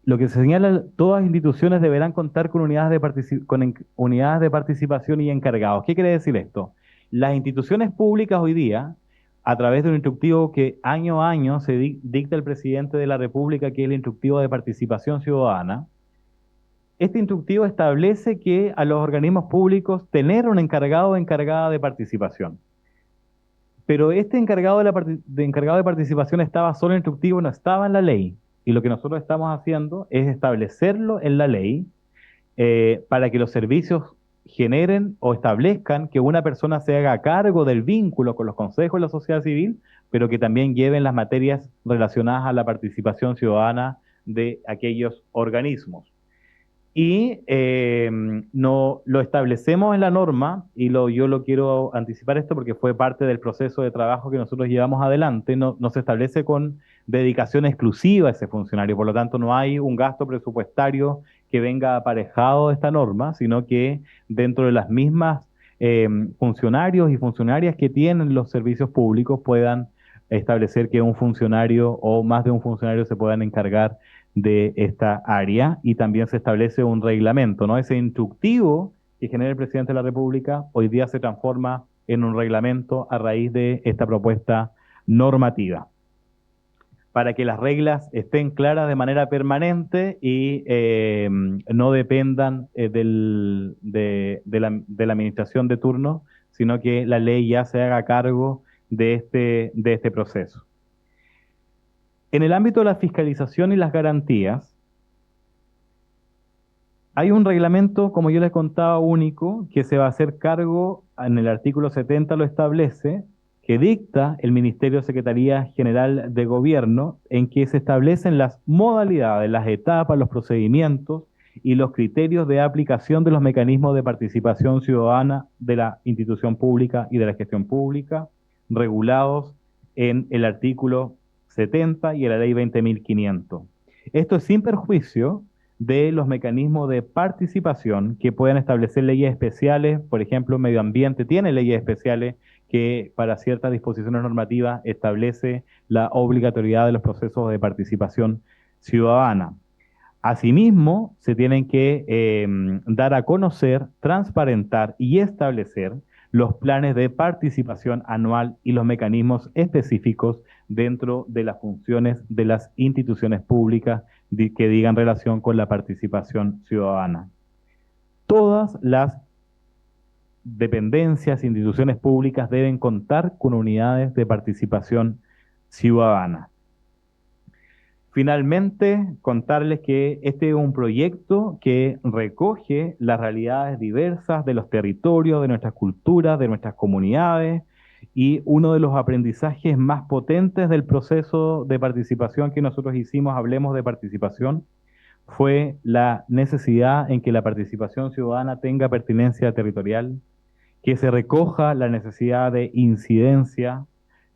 lo que se señala, todas las instituciones deberán contar con unidades de participación y encargados. ¿Qué quiere decir esto? Las instituciones públicas hoy día, a través de un instructivo que año a año se dicta el presidente de la República, que es el instructivo de participación ciudadana, este instructivo establece que a los organismos públicos tener un encargado o encargada de participación. Pero este encargado de participación estaba solo en instructivo, no estaba en la ley. Y lo que nosotros estamos haciendo es establecerlo en la ley para que los servicios generen o establezcan que una persona se haga cargo del vínculo con los consejos de la sociedad civil, pero que también lleven las materias relacionadas a la participación ciudadana de aquellos organismos. Y no lo establecemos en la norma, y yo lo quiero anticipar esto porque fue parte del proceso de trabajo que nosotros llevamos adelante, no se establece con dedicación exclusiva a ese funcionario, por lo tanto no hay un gasto presupuestario que venga aparejado de esta norma, sino que dentro de las mismas funcionarios y funcionarias que tienen los servicios públicos puedan establecer que un funcionario o más de un funcionario se puedan encargar de esta área, y también se establece un reglamento, ¿no? Ese instructivo que genera el presidente de la República hoy día se transforma en un reglamento a raíz de esta propuesta normativa, para que las reglas estén claras de manera permanente y no dependan de la administración de turno, sino que la ley ya se haga cargo de este proceso. En el ámbito de la fiscalización y las garantías, hay un reglamento, como yo les contaba, único, que se va a hacer cargo, en el artículo 70 lo establece, que dicta el Ministerio de Secretaría General de Gobierno, en que se establecen las modalidades, las etapas, los procedimientos y los criterios de aplicación de los mecanismos de participación ciudadana de la institución pública y de la gestión pública, regulados en el artículo 70 y en la ley 20.500. Esto es sin perjuicio de los mecanismos de participación que pueden establecer leyes especiales. Por ejemplo, medio ambiente tiene leyes especiales que para ciertas disposiciones normativas establece la obligatoriedad de los procesos de participación ciudadana. Asimismo, se tienen que dar a conocer, transparentar y establecer los planes de participación anual y los mecanismos específicos dentro de las funciones de las instituciones públicas que digan relación con la participación ciudadana. Todas las dependencias, instituciones públicas deben contar con unidades de participación ciudadana. Finalmente, contarles que este es un proyecto que recoge las realidades diversas de los territorios, de nuestras culturas, de nuestras comunidades, y uno de los aprendizajes más potentes del proceso de participación que nosotros hicimos, Hablemos de Participación, fue la necesidad en que la participación ciudadana tenga pertinencia territorial, que se recoja la necesidad de incidencia,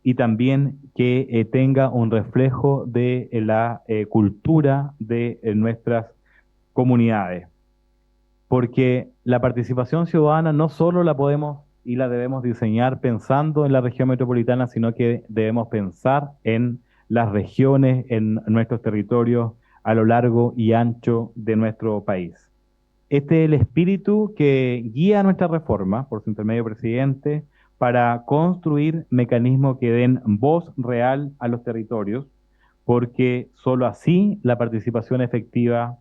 y también que tenga un reflejo de la cultura de nuestras comunidades. Porque la participación ciudadana no solo la podemos y la debemos diseñar pensando en la región metropolitana, sino que debemos pensar en las regiones, en nuestros territorios a lo largo y ancho de nuestro país. Este es el espíritu que guía nuestra reforma, por su intermedio presidente, para construir mecanismos que den voz real a los territorios, porque solo así la participación efectiva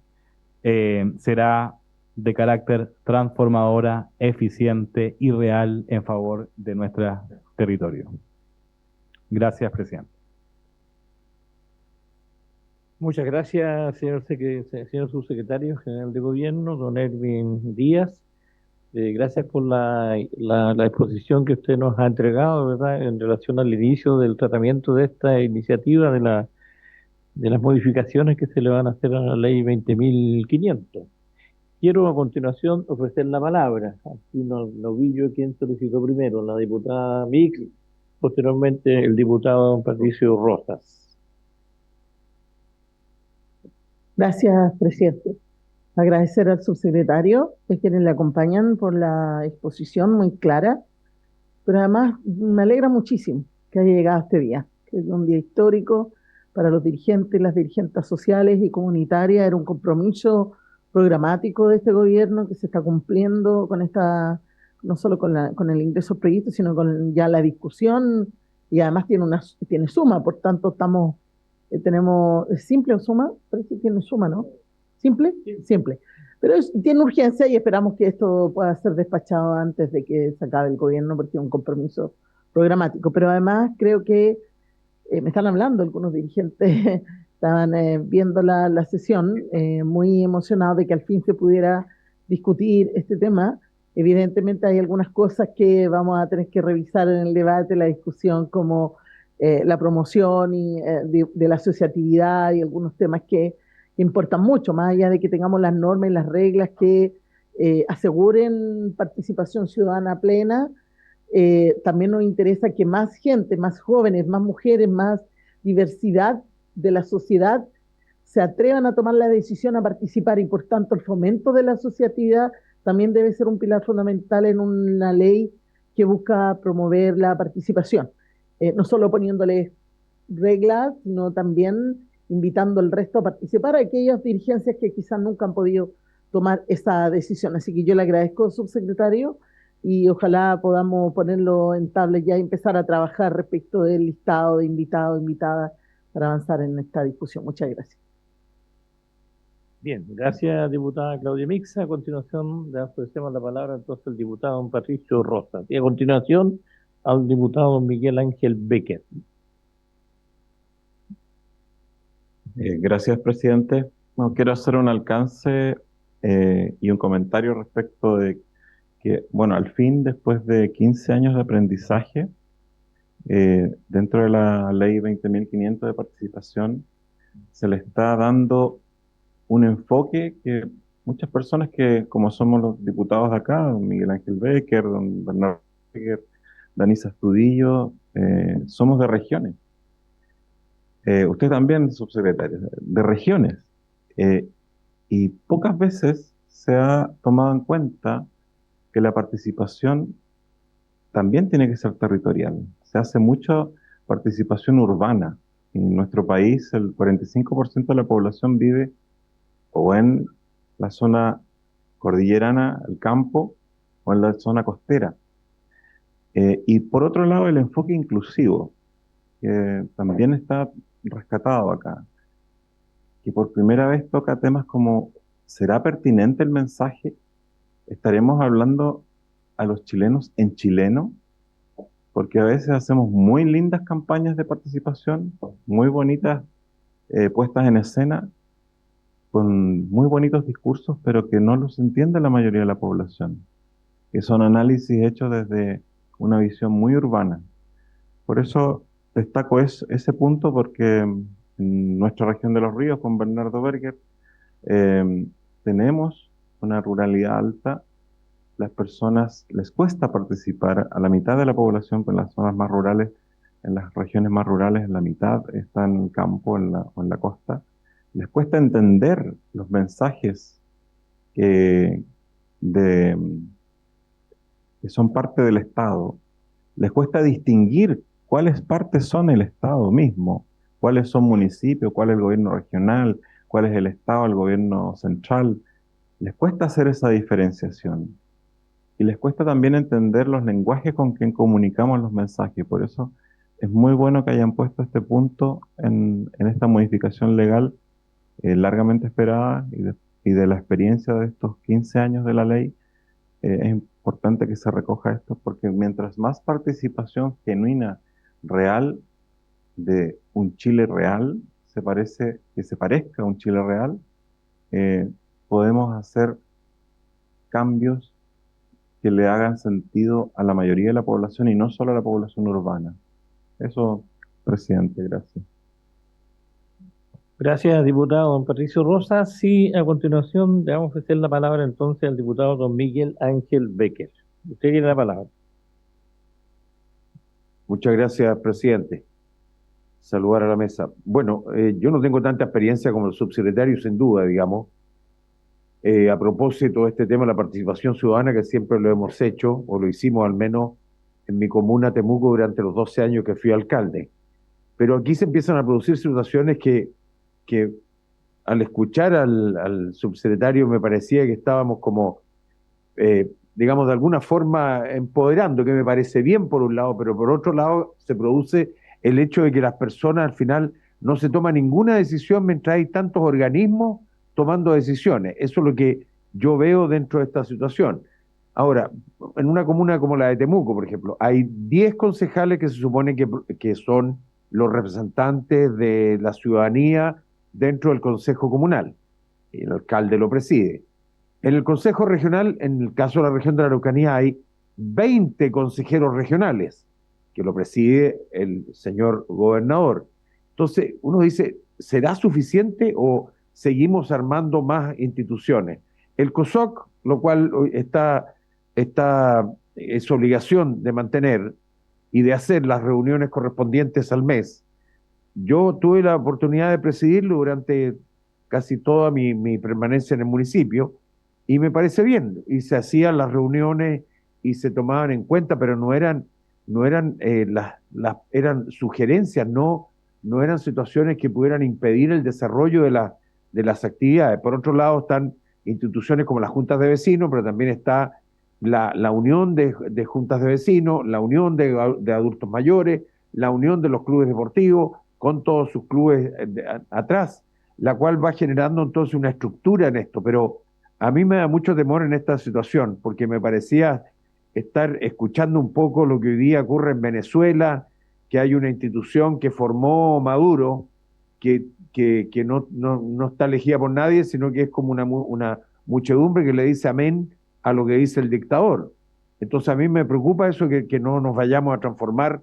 será de carácter transformadora, eficiente y real en favor de nuestro territorio. Gracias, presidente. Muchas gracias, señor subsecretario general de Gobierno, don Erwin Díaz. Gracias por la exposición que usted nos ha entregado, ¿verdad?, en relación al inicio del tratamiento de esta iniciativa de de las modificaciones que se le van a hacer a la ley 20.500. Quiero a continuación ofrecer la palabra. Aquí no vi yo quién solicitó primero, la diputada Mix, posteriormente el diputado don Patricio Rosas. Gracias, presidente. Agradecer al subsecretario y quienes le acompañan por la exposición muy clara, pero además me alegra muchísimo que haya llegado este día, que es un día histórico para los dirigentes y las dirigentes sociales y comunitarias. Era un compromiso programático de este gobierno que se está cumpliendo con esta, no solo con el ingreso al proyecto, sino con ya la discusión, y además tiene suma, por tanto tenemos, ¿es simple o suma? Parece que tiene suma, ¿no? ¿Simple? Simple. Pero tiene urgencia y esperamos que esto pueda ser despachado antes de que se acabe el gobierno, porque es un compromiso programático. Pero además creo que me están hablando algunos dirigentes, estaban viendo la sesión, muy emocionados de que al fin se pudiera discutir este tema. Evidentemente hay algunas cosas que vamos a tener que revisar en el debate, la discusión, como la promoción de la asociatividad y algunos temas que importan mucho, más allá de que tengamos las normas y las reglas que aseguren participación ciudadana plena. También nos interesa que más gente, más jóvenes, más mujeres, más diversidad de la sociedad se atrevan a tomar la decisión a participar, y por tanto el fomento de la asociatividad también debe ser un pilar fundamental en una ley que busca promover la participación. No solo poniéndole reglas, sino también invitando al resto a participar, a aquellas dirigencias que quizás nunca han podido tomar esa decisión. Así que yo le agradezco, subsecretario, y ojalá podamos ponerlo en tabla ya y empezar a trabajar respecto del listado de invitados, invitadas, para avanzar en esta discusión. Muchas gracias. Bien, gracias, diputada Claudia Mixa. A continuación le ofrecemos la palabra entonces al diputado don Patricio Rosas. Y a continuación al diputado don Miguel Ángel Becker. Gracias, presidente. No, quiero hacer un alcance y un comentario respecto de que, bueno, al fin, después de 15 años de aprendizaje, dentro de la ley 20.500 de participación, se le está dando un enfoque que muchas personas que, como somos los diputados de acá, don Miguel Ángel Becker, don Bernardo Becker, Danisa Estudillo, somos de regiones. Usted también, subsecretario, de regiones. Y pocas veces se ha tomado en cuenta que la participación también tiene que ser territorial. Se hace mucha participación urbana. En nuestro país, el 45% de la población vive o en la zona cordillerana, el campo, o en la zona costera. Y por otro lado, el enfoque inclusivo, que también está rescatado acá, que por primera vez toca temas como: ¿será pertinente el mensaje? ¿Estaremos hablando a los chilenos en chileno? Porque a veces hacemos muy lindas campañas de participación, muy bonitas puestas en escena, con muy bonitos discursos, pero que no los entiende la mayoría de la población, que son análisis hechos desde una visión muy urbana. Por eso destaco ese punto, porque en nuestra región de Los Ríos, con Bernardo Berger, tenemos una ruralidad alta. Las personas les cuesta participar, a la mitad de la población en las zonas más rurales, en las regiones más rurales, la mitad está en el campo o en la costa. Les cuesta entender los mensajes que son parte del Estado. Les cuesta distinguir cuáles partes son el Estado mismo, cuáles son municipios, cuál es el gobierno regional, cuál es el Estado, el gobierno central. Les cuesta hacer esa diferenciación. Y les cuesta también entender los lenguajes con que comunicamos los mensajes. Por eso es muy bueno que hayan puesto este punto en esta modificación legal largamente esperada, y de la experiencia de estos 15 años de la ley. Es importante que se recoja esto, porque mientras más participación genuina, real, de un Chile real, que se parezca a un Chile real, podemos hacer cambios que le hagan sentido a la mayoría de la población y no solo a la población urbana. Eso, presidente, gracias. Gracias, diputado don Patricio Rosas. Sí, a continuación le vamos a ofrecer la palabra entonces al diputado don Miguel Ángel Becker. Usted tiene la palabra. Muchas gracias, presidente. Saludar a la mesa. Bueno, yo no tengo tanta experiencia como el subsecretario, sin duda, digamos. A propósito de este tema de la participación ciudadana, que siempre lo hemos hecho, o lo hicimos al menos en mi comuna Temuco durante los 12 años que fui alcalde. Pero aquí se empiezan a producir situaciones que al escuchar al subsecretario me parecía que estábamos como, digamos, de alguna forma empoderando, que me parece bien por un lado, pero por otro lado se produce el hecho de que las personas al final no se toma ninguna decisión mientras hay tantos organismos tomando decisiones. Eso es lo que yo veo dentro de esta situación. Ahora, en una comuna como la de Temuco, por ejemplo, hay 10 concejales que se supone que son los representantes de la ciudadanía dentro del Consejo Comunal, y el alcalde lo preside. En el Consejo Regional, en el caso de la región de la Araucanía, hay 20 consejeros regionales, que lo preside el señor gobernador. Entonces, uno dice, ¿será suficiente o seguimos armando más instituciones? El COSOC, lo cual es obligación de mantener y de hacer las reuniones correspondientes al mes. Yo tuve la oportunidad de presidirlo durante casi toda mi permanencia en el municipio y me parece bien. Y se hacían las reuniones y se tomaban en cuenta, pero eran sugerencias, no eran situaciones que pudieran impedir el desarrollo de las actividades. Por otro lado están instituciones como las juntas de vecinos, pero también está la unión de juntas de vecinos, la unión de adultos mayores, la unión de los clubes deportivos, con todos sus clubes atrás, la cual va generando entonces una estructura en esto. Pero a mí me da mucho temor en esta situación, porque me parecía estar escuchando un poco lo que hoy día ocurre en Venezuela, que hay una institución que formó Maduro, que no está elegida por nadie, sino que es como una muchedumbre que le dice amén a lo que dice el dictador. Entonces a mí me preocupa eso, que no nos vayamos a transformar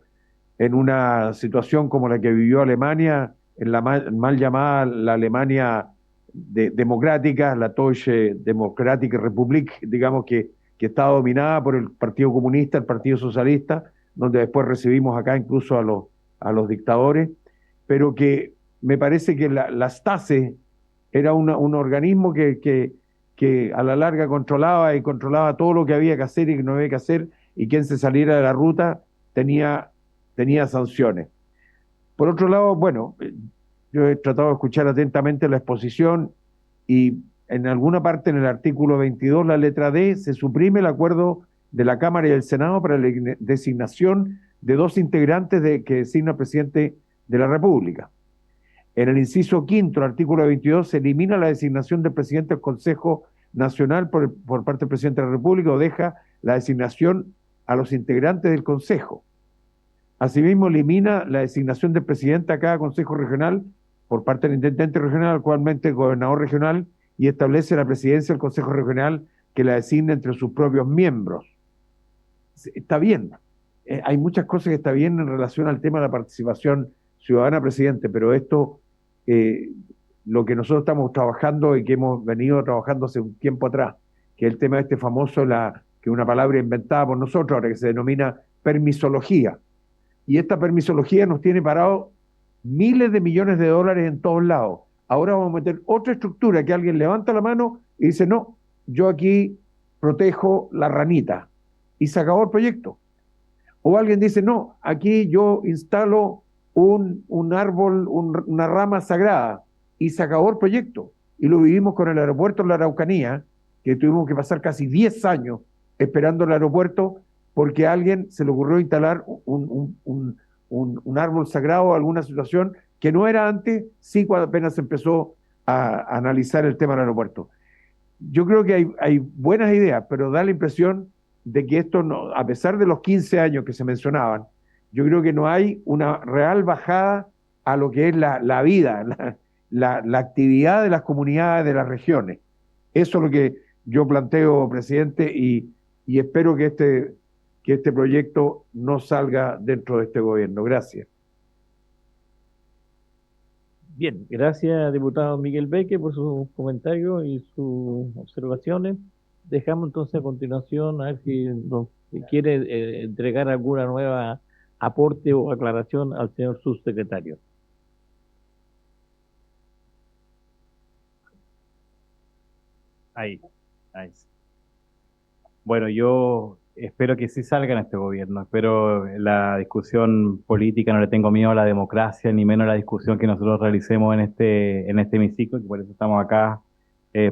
en una situación como la que vivió Alemania, en la mal llamada la Alemania democrática, la Deutsche Demokratische Republik, digamos que estaba dominada por el Partido Comunista, el Partido Socialista, donde después recibimos acá incluso a los dictadores, pero que me parece que la Stasi era un organismo que a la larga controlaba todo lo que había que hacer y que no había que hacer, y quien se saliera de la ruta tenía sanciones. Por otro lado, bueno, yo he tratado de escuchar atentamente la exposición y en alguna parte en el artículo 22, la letra D, se suprime el acuerdo de la Cámara y el Senado para la designación de 2 integrantes que designa el presidente de la República. En el inciso quinto, el artículo 22, se elimina la designación del presidente del Consejo Nacional por parte del presidente de la República, o deja la designación a los integrantes del Consejo. Asimismo, elimina la designación del presidente a cada Consejo Regional por parte del intendente regional, actualmente el gobernador regional, y establece la presidencia del Consejo Regional que la designa entre sus propios miembros. Está bien. Hay muchas cosas que está bien en relación al tema de la participación ciudadana, presidente, pero esto, lo que nosotros estamos trabajando y que hemos venido trabajando hace un tiempo atrás, que es el tema este famoso, que es una palabra inventada por nosotros ahora, que se denomina permisología. Y esta permisología nos tiene parado miles de millones de dólares en todos lados. Ahora vamos a meter otra estructura que alguien levanta la mano y dice, no, yo aquí protejo la ranita. Y se acabó el proyecto. O alguien dice, no, aquí yo instalo un árbol, una rama sagrada. Y se acabó el proyecto. Y lo vivimos con el aeropuerto en la Araucanía, que tuvimos que pasar casi 10 años esperando el aeropuerto porque a alguien se le ocurrió instalar un árbol sagrado o alguna situación que no era antes, sí, cuando apenas se empezó a analizar el tema del aeropuerto. Yo creo que hay buenas ideas, pero da la impresión de que esto, no, a pesar de los 15 años que se mencionaban, yo creo que no hay una real bajada a lo que es la vida, la actividad de las comunidades de las regiones. Eso es lo que yo planteo, presidente, y espero que este proyecto no salga dentro de este gobierno. Gracias. Bien, gracias, diputado Miguel Beque, por sus comentarios y sus observaciones. Dejamos entonces a continuación a ver si nos quiere entregar alguna nueva aporte o aclaración al señor subsecretario. Ahí. Bueno, yo espero que sí salga en este gobierno. Espero la discusión política, no le tengo miedo a la democracia, ni menos a la discusión que nosotros realicemos en este hemiciclo, que por eso estamos acá,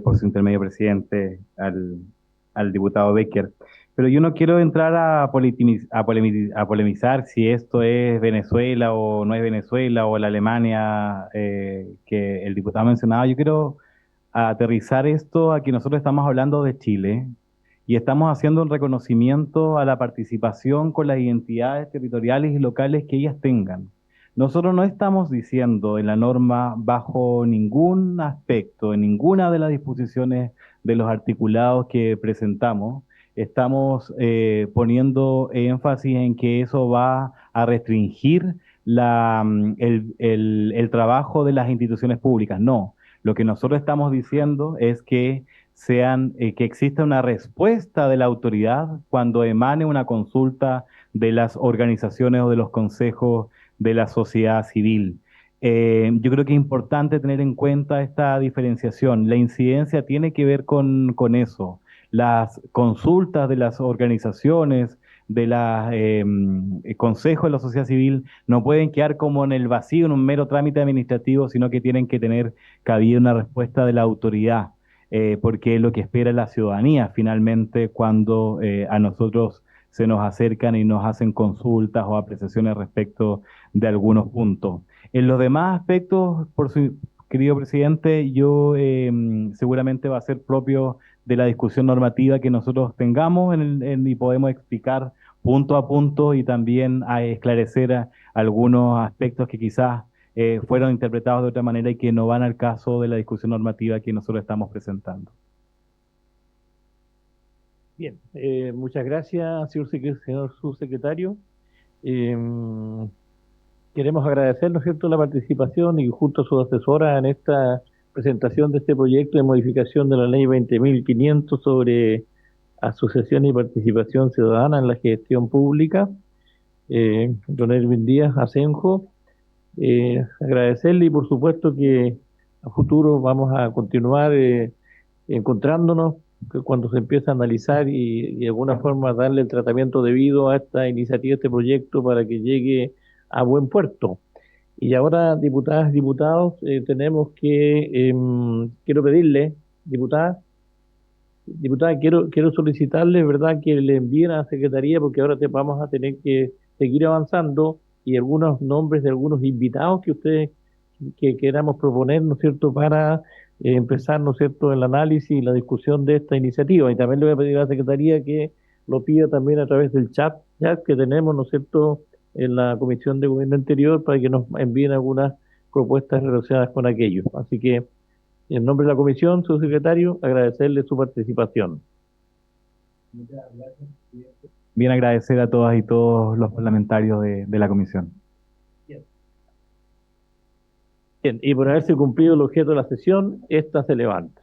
por su intermedio presidente, al diputado Becker. Pero yo no quiero entrar a polemizar si esto es Venezuela o no es Venezuela o la Alemania que el diputado mencionaba. Yo quiero aterrizar esto a que nosotros estamos hablando de Chile y estamos haciendo un reconocimiento a la participación con las identidades territoriales y locales que ellas tengan. Nosotros no estamos diciendo en la norma bajo ningún aspecto, en ninguna de las disposiciones de los articulados que presentamos, estamos poniendo énfasis en que eso va a restringir el trabajo de las instituciones públicas. No, lo que nosotros estamos diciendo es que que exista una respuesta de la autoridad cuando emane una consulta de las organizaciones o de los consejos de la sociedad civil. Yo creo que es importante tener en cuenta esta diferenciación. La incidencia tiene que ver con eso. Las consultas de las organizaciones, de los consejos de la sociedad civil, no pueden quedar como en el vacío, en un mero trámite administrativo, sino que tienen que tener cabida una respuesta de la autoridad, porque es lo que espera la ciudadanía finalmente cuando a nosotros se nos acercan y nos hacen consultas o apreciaciones respecto de algunos puntos. En los demás aspectos, por su querido presidente, yo seguramente va a ser propio de la discusión normativa que nosotros tengamos y podemos explicar punto a punto y también a esclarecer algunos aspectos que quizás fueron interpretados de otra manera y que no van al caso de la discusión normativa que nosotros estamos presentando. Bien, muchas gracias, señor subsecretario. Queremos agradecer, ¿no es cierto?, la participación y junto a su asesora en esta presentación de este proyecto de modificación de la ley 20.500 sobre asociación y participación ciudadana en la gestión pública, don Erwin Díaz Asenjo. Agradecerle y por supuesto que a futuro vamos a continuar encontrándonos cuando se empiece a analizar y de alguna forma darle el tratamiento debido a esta iniciativa, este proyecto para que llegue a buen puerto. Y ahora, diputadas y diputados, tenemos que, quiero pedirle, diputada, quiero solicitarle, ¿verdad?, que le envíen a la Secretaría, porque ahora vamos a tener que seguir avanzando y algunos nombres de algunos invitados que ustedes que queramos proponer, ¿no es cierto?, para empezar, ¿no es cierto?, el análisis y la discusión de esta iniciativa. Y también le voy a pedir a la Secretaría que lo pida también a través del chat que tenemos, ¿no es cierto?, en la Comisión de Gobierno Anterior para que nos envíen algunas propuestas relacionadas con aquello. Así que, en nombre de la Comisión, su secretario, agradecerle su participación. Bien, agradecer a todas y todos los parlamentarios de la Comisión. Bien, y por haberse cumplido el objeto de la sesión, esta se levanta.